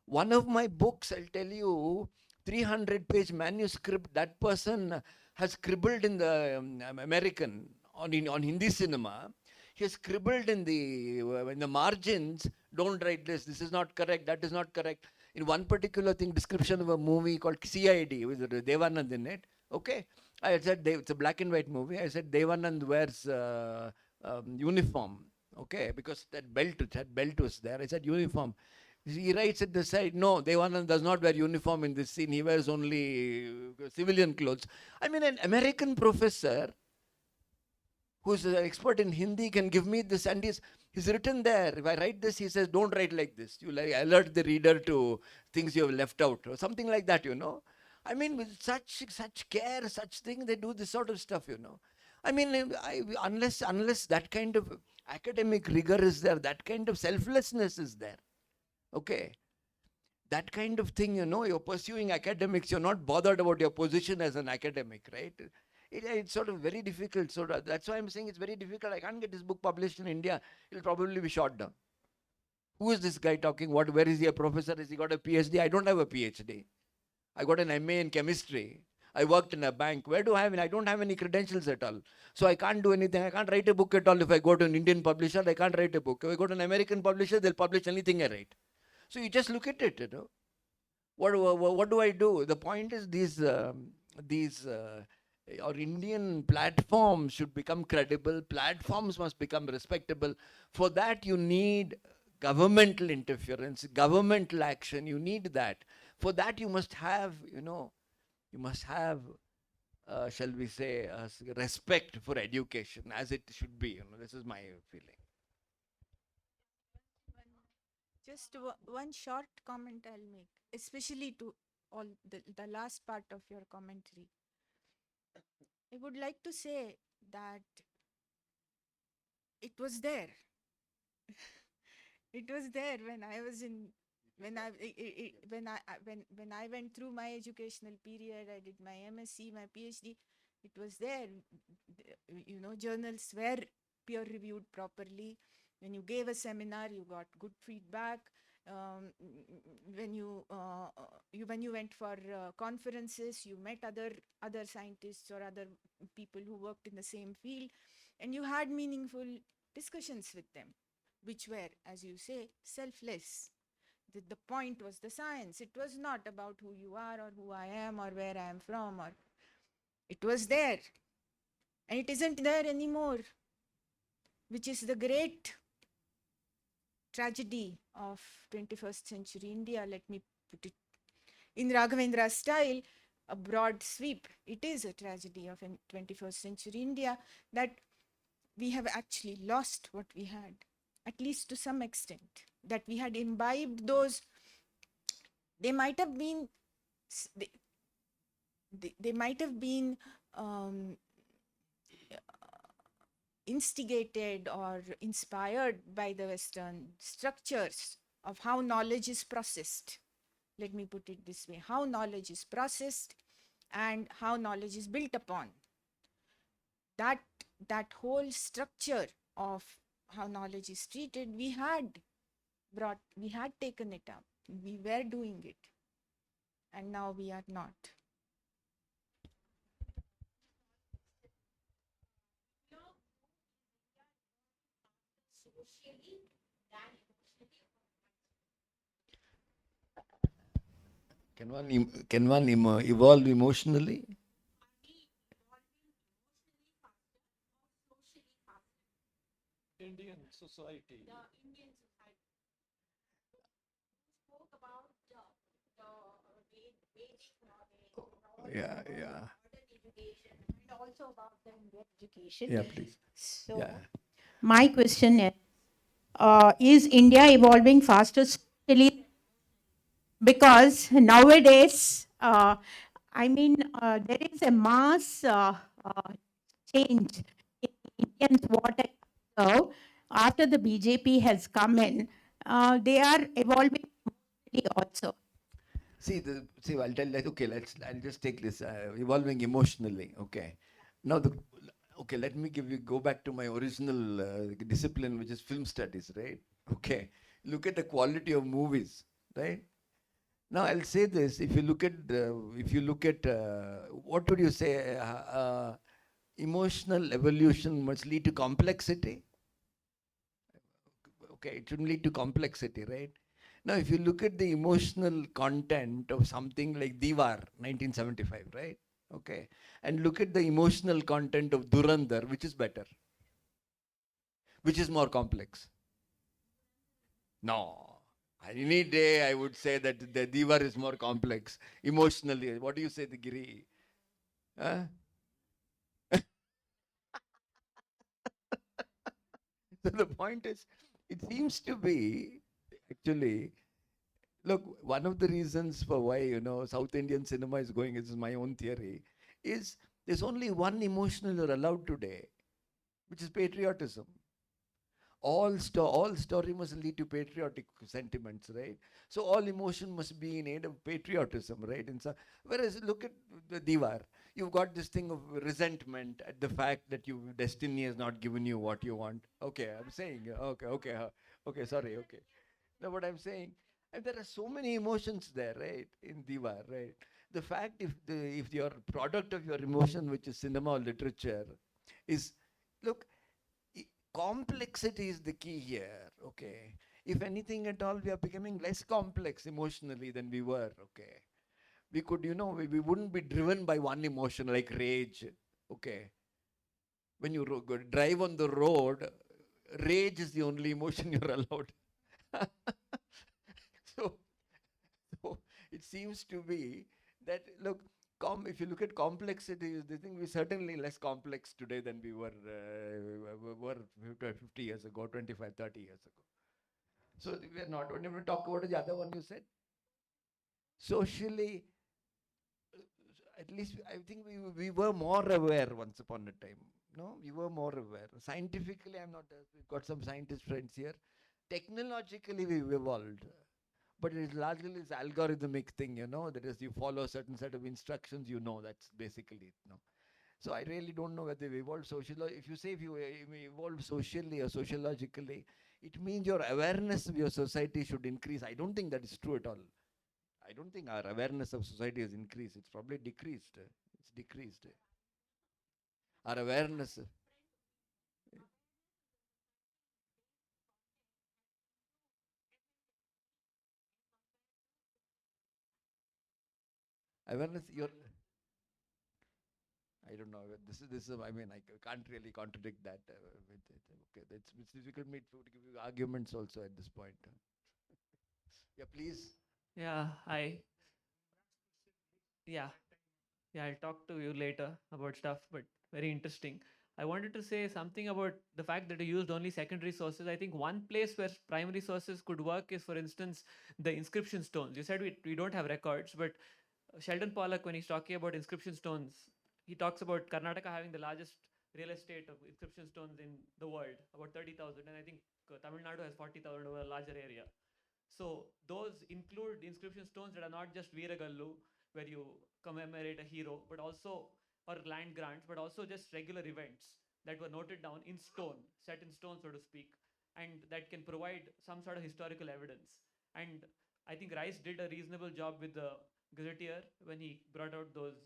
One of my books, I'll tell you, 300-page manuscript, that person has scribbled in the American, on Hindi cinema. He has scribbled in the margins, don't write this is not correct, that is not correct. In one particular thing, description of a movie called CID, with Devanand in it, okay? I said, it's a black and white movie. I said, Devanand wears uniform, okay? Because that belt was there. I said, uniform. He writes at the side, no, Devanand does not wear uniform in this scene. He wears only civilian clothes. I mean, an American professor who's an expert in Hindi can give me this, and he's written there. If I write this, he says, don't write like this. You alert the reader to things you have left out, or something like that, I mean, with such care, such thing, they do this sort of stuff, I mean, unless that kind of academic rigor is there, that kind of selflessness is there, okay, that kind of thing, you're pursuing academics, you're not bothered about your position as an academic, right? It's sort of very difficult. So that's why I'm saying it's very difficult. I can't get this book published in India. It'll probably be shot down. Who is this guy talking? Where is he a professor? Has he got a PhD? I don't have a PhD. I got an MA in chemistry. I worked in a bank. Where do I have it? I don't have any credentials at all. So I can't do anything. I can't write a book at all. If I go to an Indian publisher, I can't write a book. If I go to an American publisher, they'll publish anything I write. So you just look at it, What do I do? The point is these our Indian platforms should become credible. Platforms must become respectable. For that, you need governmental interference, governmental action. You need that. For that, you must have, you must have, shall we say, respect for education as it should be. This is my feeling. Just one short comment I'll make, especially to all the last part of your commentary. I would like to say that it was there. It was there when I was in when I went through my educational period. I did my MSc, my PhD. It was there. Journals were peer reviewed properly. When you gave a seminar, you got good feedback. When you went for conferences, you met other scientists or other people who worked in the same field, and you had meaningful discussions with them, which were, as you say, selfless. The point was the science. It was not about who you are or who I am or where I am from, or it was there. And it isn't there anymore, which is the great tragedy of 21st century India. Let me put it in Raghavendra's style, a broad sweep. It is a tragedy of 21st century India that we have actually lost what we had, at least to some extent, that we had imbibed those. They might have been, they might have been instigated or inspired by the Western structures of how knowledge is processed. Let me put it this way: how knowledge is processed and how knowledge is built upon. That whole structure of how knowledge is treated, we had taken it up. We were doing it, and now we are not. Can one evolve emotionally? Indian society. Yeah, yeah. And also about the Indian education. Yeah, please. So, Yeah. my question is India evolving faster socially? Because nowadays, there is a mass change in Indians, what I observe after the BJP has come in. They are evolving also. I'll tell that. Okay, I'll just take this evolving emotionally. Okay, now let me go back to my original discipline, which is film studies, right? Okay, look at the quality of movies, right? Now I'll say this: if you look at what would you say? Emotional evolution must lead to complexity. Okay, it shouldn't lead to complexity, right? Now, if you look at the emotional content of something like Diwar, 1975, right? Okay, and look at the emotional content of Durandar, which is better? Which is more complex? No. Any day I would say that the Diwar is more complex emotionally. What do you say, the Giri? Huh? So the point is, it seems to be actually, look, one of the reasons for why, South Indian cinema is going, this is my own theory, is there's only one emotional you're allowed today, which is patriotism. All story must lead to patriotic sentiments, right? So all emotion must be in aid of patriotism, right? And so, whereas look at the Diwar, you've got this thing of resentment at the fact that destiny has not given you what you want. Okay, I'm saying, okay, sorry, okay. Now what I'm saying, and there are so many emotions there, right, in Diwar, right? The fact if your product of your emotion, which is cinema or literature, is, look, complexity is the key here. Okay, If anything at all, we are becoming less complex emotionally than we were, okay? We could, we wouldn't be driven by one emotion like rage, okay? When you drive on the road, rage is the only emotion you're allowed. so, so it seems to be that, look, if you look at complexity, I think we're certainly less complex today than we were 50 years ago, 25, 30 years ago. So we're not only going to talk about the other one you said. Socially, at least I think we were more aware once upon a time. No, we were more aware. Scientifically, I'm not. We've got some scientist friends here. Technologically, we've evolved, but it is largely this algorithmic thing. That is, you follow a certain set of instructions. That's basically it. No. So I really don't know whether we evolved socially. If you say if you evolved socially or sociologically, it means your awareness of your society should increase. I don't think that is true at all. I don't think our awareness of society has increased. It's probably decreased. It's decreased. Our awareness. Awareness. I don't know. This is. I mean, I can't really contradict that. With it. Okay, it's difficult to give you arguments also at this point. Yeah, please. Yeah, yeah, yeah, I'll talk to you later about stuff, but very interesting. I wanted to say something about the fact that you used only secondary sources. I think one place where primary sources could work is, for instance, the inscription stones. You said we don't have records, but Sheldon Pollock, when he's talking about inscription stones, he talks about Karnataka having the largest real estate of inscription stones in the world, about 30,000. And I think Tamil Nadu has 40,000 over a larger area. So those include inscription stones that are not just Veeragallu, where you commemorate a hero, but also, or land grants, but also just regular events that were noted down in stone, set in stone, so to speak, and that can provide some sort of historical evidence. And I think Rice did a reasonable job with the Gazetteer when he brought out those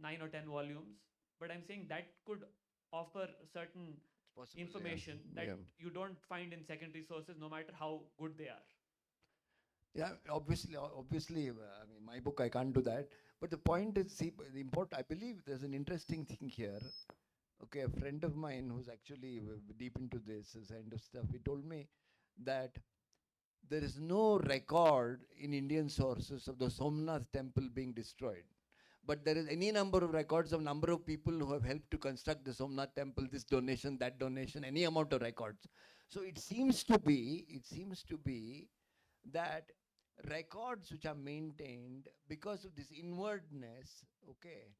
9 or 10 volumes. But I'm saying that could offer certain It's possible. information that Yeah. you don't find in secondary sources, no matter how good they are. Yeah, obviously. I mean, my book, I can't do that. But the point is, see, the important. I believe there's an interesting thing here. Okay, a friend of mine who's actually deep into this kind of stuff, he told me that there is no record in Indian sources of the Somnath temple being destroyed. But there is any number of records of number of people who have helped to construct the Somnath temple, this donation, that donation, any amount of records. So it seems to be that records which are maintained because of this inwardness, okay,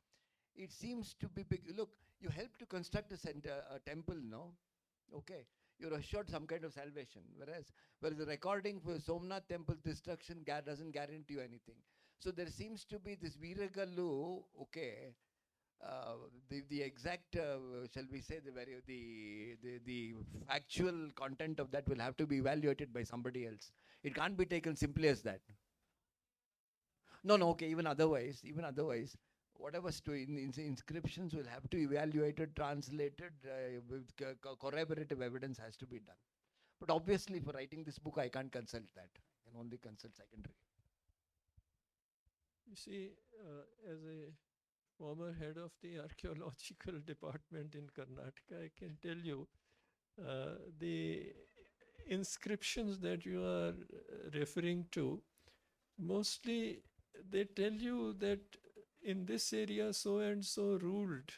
it seems to be big. Look, you help to construct a temple, no? Okay, you're assured some kind of salvation. Whereas the recording for Somnath temple destruction doesn't guarantee you anything. So there seems to be this Veeragallu, okay, the exact shall we say the factual content of that will have to be evaluated by somebody else. It can't be taken simply as that. No, okay, even otherwise, whatever inscriptions will have to be evaluated, translated, with corroborative evidence has to be done. But obviously, for writing this book, I can't consult that. I can only consult secondary. You see, as a former head of the archaeological department in Karnataka, I can tell you the inscriptions that you are referring to, mostly they tell you that in this area so and so ruled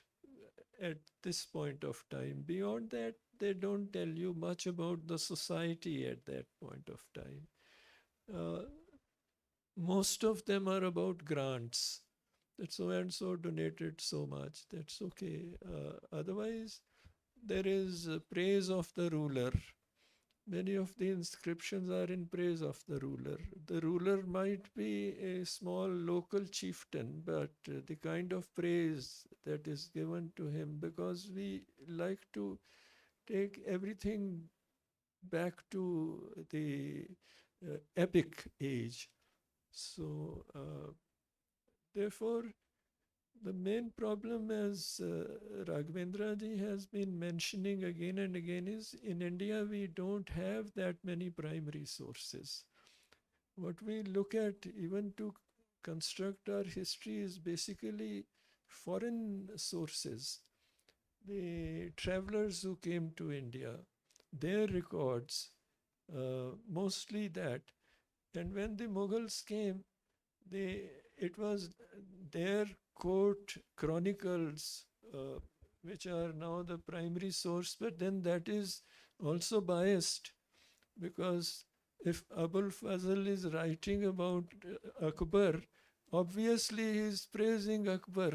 at this point of time. Beyond that, they don't tell you much about the society at that point of time. Most of them are about grants, that so and so donated so much. That's okay. Otherwise, there is praise of the ruler. Many of the inscriptions are in praise of the ruler. The ruler might be a small local chieftain, but the kind of praise that is given to him, because we like to take everything back to the epic age. So, therefore, The main problem, as Raghavendra ji has been mentioning again and again, is in India we don't have that many primary sources. What we look at even to construct our history is basically foreign sources. The travelers who came to India, their records, mostly that. And when the Mughals came, it was their court chronicles, which are now the primary source, but then that is also biased, because if Abul Fazl is writing about Akbar, obviously he is praising Akbar.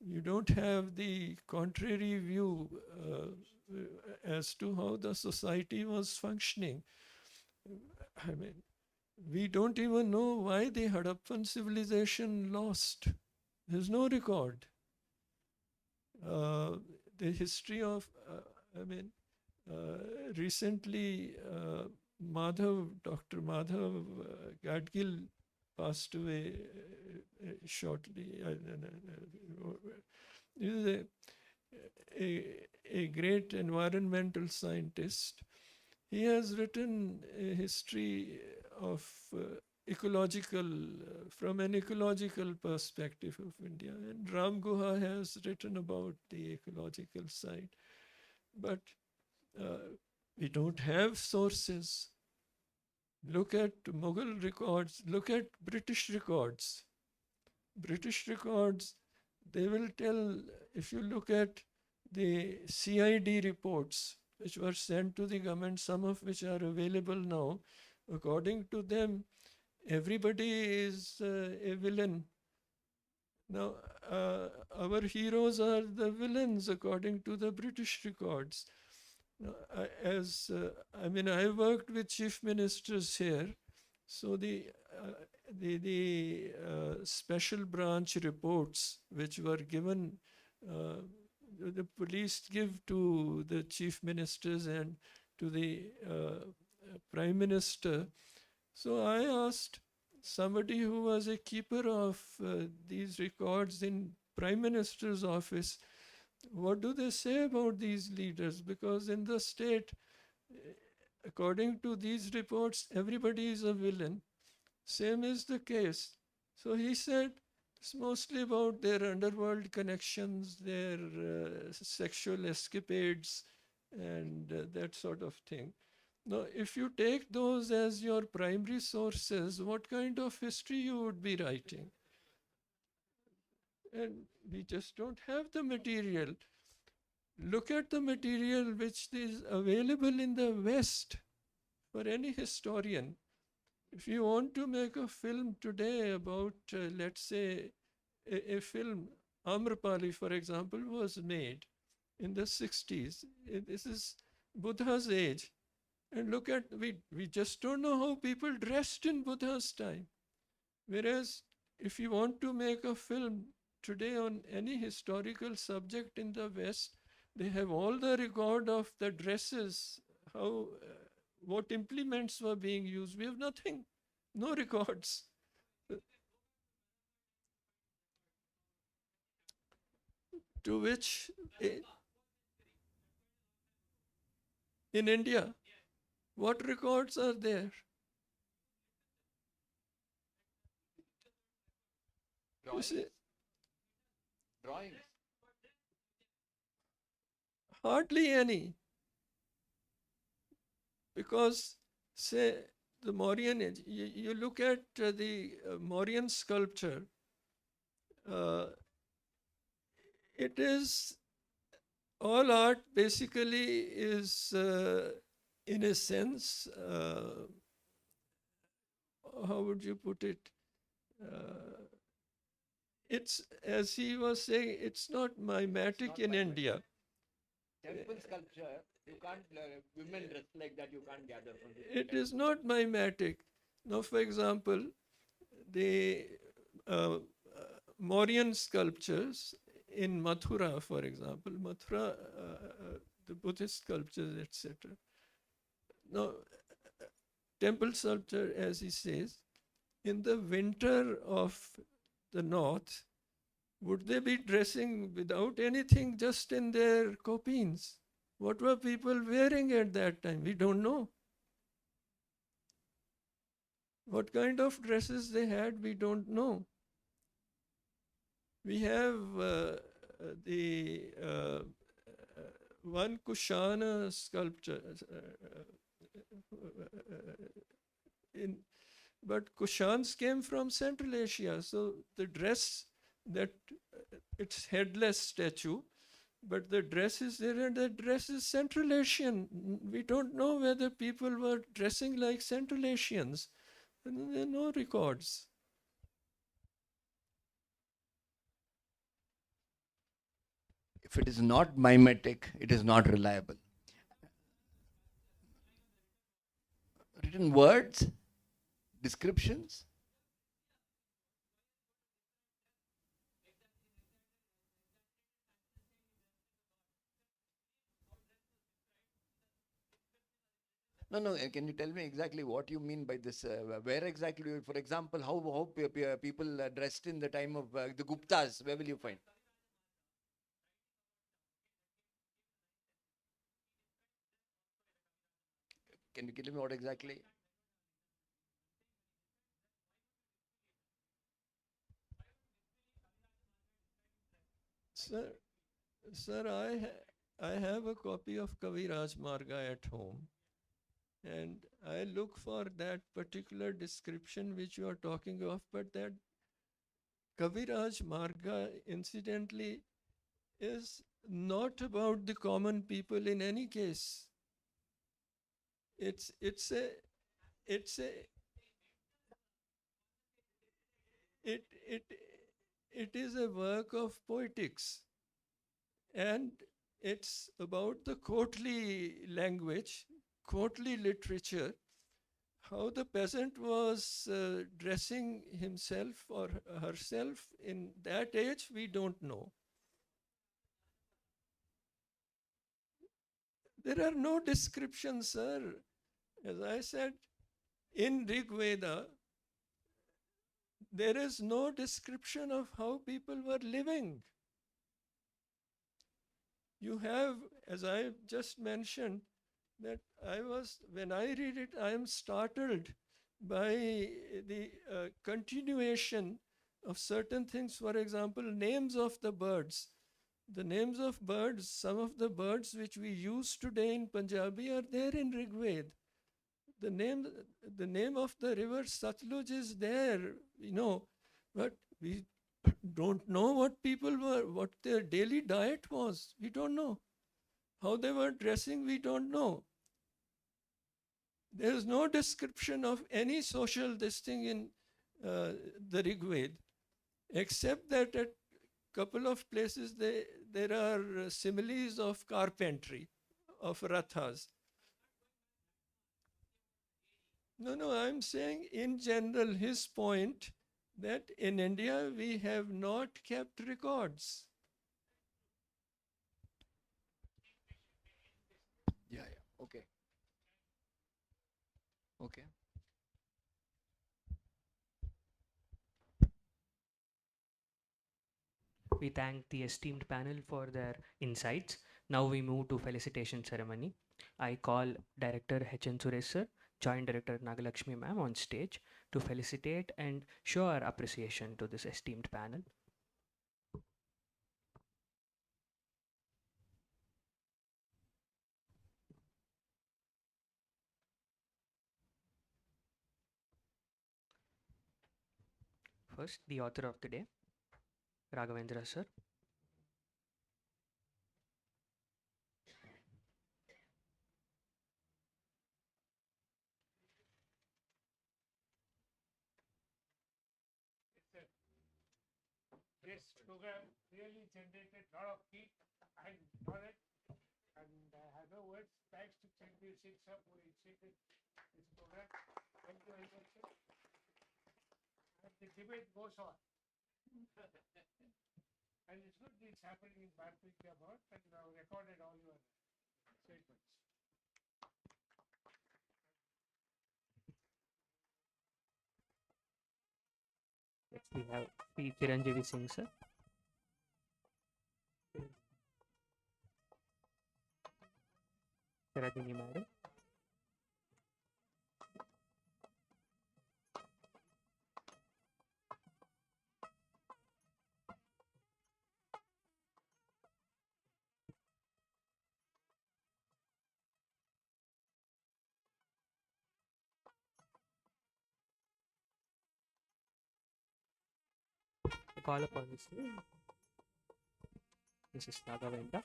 You don't have the contrary view as to how the society was functioning. I mean, we don't even know why the Harappan civilization lost. There's no record. The history of, recently Dr. Madhav Gadgil passed away shortly. He is a great environmental scientist. He has written a history of from an ecological perspective of India. And Ram Guha has written about the ecological side. But we don't have sources. Look at Mughal records, look at British records. British records, they will tell, if you look at the CID reports, which were sent to the government, some of which are available now, according to them, everybody is a villain. Now, our heroes are the villains according to the British records. Now, I worked with chief ministers here, so the special branch reports which were given, the police give to the chief ministers and to the prime minister. So I asked somebody who was a keeper of these records in prime minister's office, what do they say about these leaders? Because in the state, according to these reports, everybody is a villain. Same is the case. So he said it's mostly about their underworld connections, their sexual escapades, and that sort of thing. Now, if you take those as your primary sources, what kind of history you would be writing? And we just don't have the material. Look at the material which is available in the West for any historian. If you want to make a film today about, let's say, a film, Amrapali, for example, was made in the 60s. This is Buddha's age. And look at, we just don't know how people dressed in Buddha's time. Whereas if you want to make a film today on any historical subject in the West, they have all the record of the dresses, how, what implements were being used. We have nothing, no records. To which, in India, what records are there? You see, Drawings. hardly any. Because, say, the Mauryan age, you look at the Mauryan sculpture, it is, all art basically is, in a sense, how would you put it? It's, as he was saying, it's not mimetic in India. Temple sculpture, you can't, women dress like that, you can't gather from It is not mimetic. Now, for example, the Mauryan sculptures in Mathura, for example, the Buddhist sculptures, etc. Now, temple sculpture, as he says, in the winter of the north, Would they be dressing without anything, just in their copines? What were people wearing at that time? We don't know. What kind of dresses they had, we don't know. We have the one Kushana sculpture. But Kushans came from Central Asia, so the dress that it's headless statue, but the dress is there, and the dress is Central Asian. We don't know whether people were dressing like Central Asians. And there are no records. If it is not mimetic, it is not reliable. Written words, descriptions. No, no. Can you tell me exactly what you mean by this? Where exactly, for example, how people dressed in the time of the Guptas? Where will you find? Can you tell me what exactly? Sir, sir, I have a copy of Kaviraj Marga at home, and I look for that particular description which you are talking of, but that Kaviraj Marga, incidentally, is not about the common people in any case. It's a it's a it it is a work of poetics, and it's about the courtly language, courtly literature, how the peasant was dressing himself or herself in that age, we don't know. There are no descriptions, sir. As I said, in Rig Veda, there is no description of how people were living. You have, as I just mentioned, that when I read it, I am startled by the continuation of certain things. For example, names of the birds. The names of birds, some of the birds which we use today in Punjabi are there in Rig Veda. The name of the river Satluj is there, but we don't know what their daily diet was. We don't know. How they were dressing, we don't know. There is no description of any social this thing in the Rig Veda, except that at couple of places there are similes of carpentry, of rathas. No, I'm saying in general his point that in India we have not kept records. Yeah, yeah. Okay. Okay. We thank the esteemed panel for their insights. Now we move to felicitation ceremony. I call Director H.N. Suresh sir, Joint Director Nagalakshmi ma'am on stage to felicitate and show our appreciation to this esteemed panel. First, the author of the day, Raghavendra sir. This program really generated a lot of heat and knowledge, and I have no words. Thanks to Chiranjiv Singh sir who initiated this program. Thank you very much, sir. And the debate goes on. And it's good it's happening in Bharatiya and now recorded all your statements. Next, we have P. Chiranjiv Singh sir. Sharadini madam. I call upon Mrs. Raghavendra.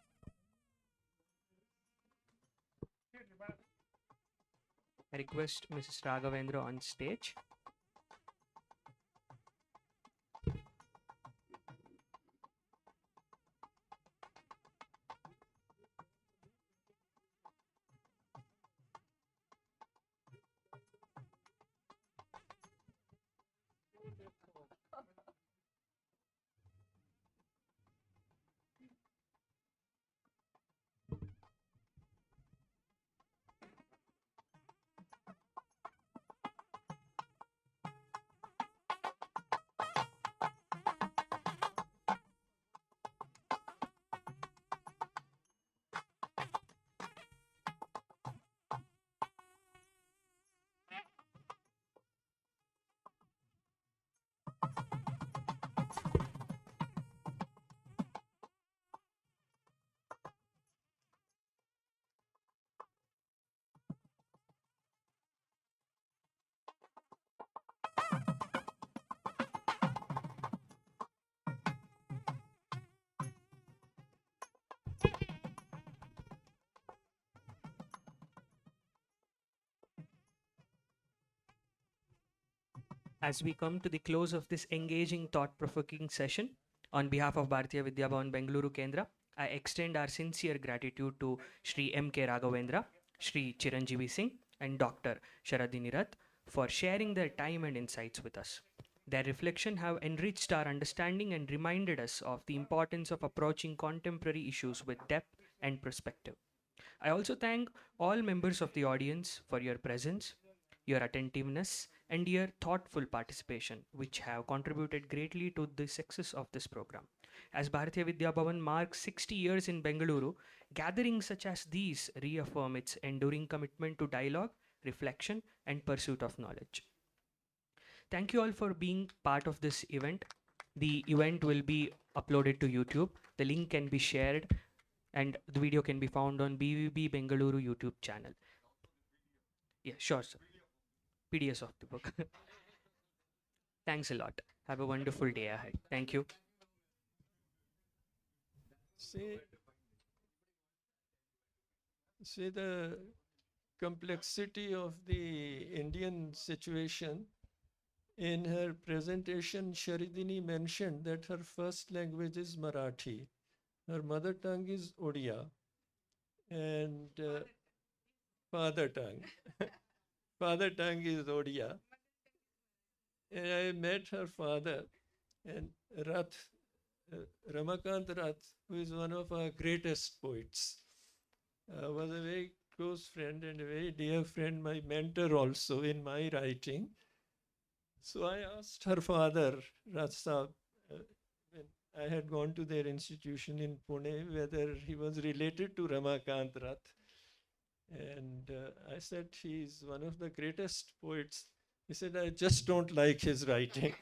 I request Mrs. Raghavendra on stage. As we come to the close of this engaging, thought-provoking session, on behalf of Bharatiya Vidya Bhavan Bengaluru Kendra, I extend our sincere gratitude to Shri M.K. Raghavendra, Shri Chiranjiv Singh, and Dr. Sharadini Rath for sharing their time and insights with us. Their reflection have enriched our understanding and reminded us of the importance of approaching contemporary issues with depth and perspective. I also thank all members of the audience for your presence, your attentiveness, and your thoughtful participation, which have contributed greatly to the success of this program. As Bharatiya Vidya Bhavan marks 60 years in Bengaluru, gatherings such as these reaffirm its enduring commitment to dialogue, reflection, and pursuit of knowledge. Thank you all for being part of this event. The event will be uploaded to YouTube. The link can be shared and the video can be found on BVB Bengaluru YouTube channel. Yeah, sure, sir. PDS of the book. Thanks a lot. Have a wonderful day ahead. Thank you. See, see the complexity of the Indian situation. In her presentation, Sharadini mentioned that her first language is Marathi. Her mother tongue is Odia and father tongue. Father tongue is Odia. And I met her father and Rath, Ramakant Rath, who is one of our greatest poets, was a very close friend and a very dear friend, my mentor also in my writing. So I asked her father, Rath Saab, when I had gone to their institution in Pune, whether he was related to Ramakant Rath. And I said, he's one of the greatest poets. He said, I just don't like his writing.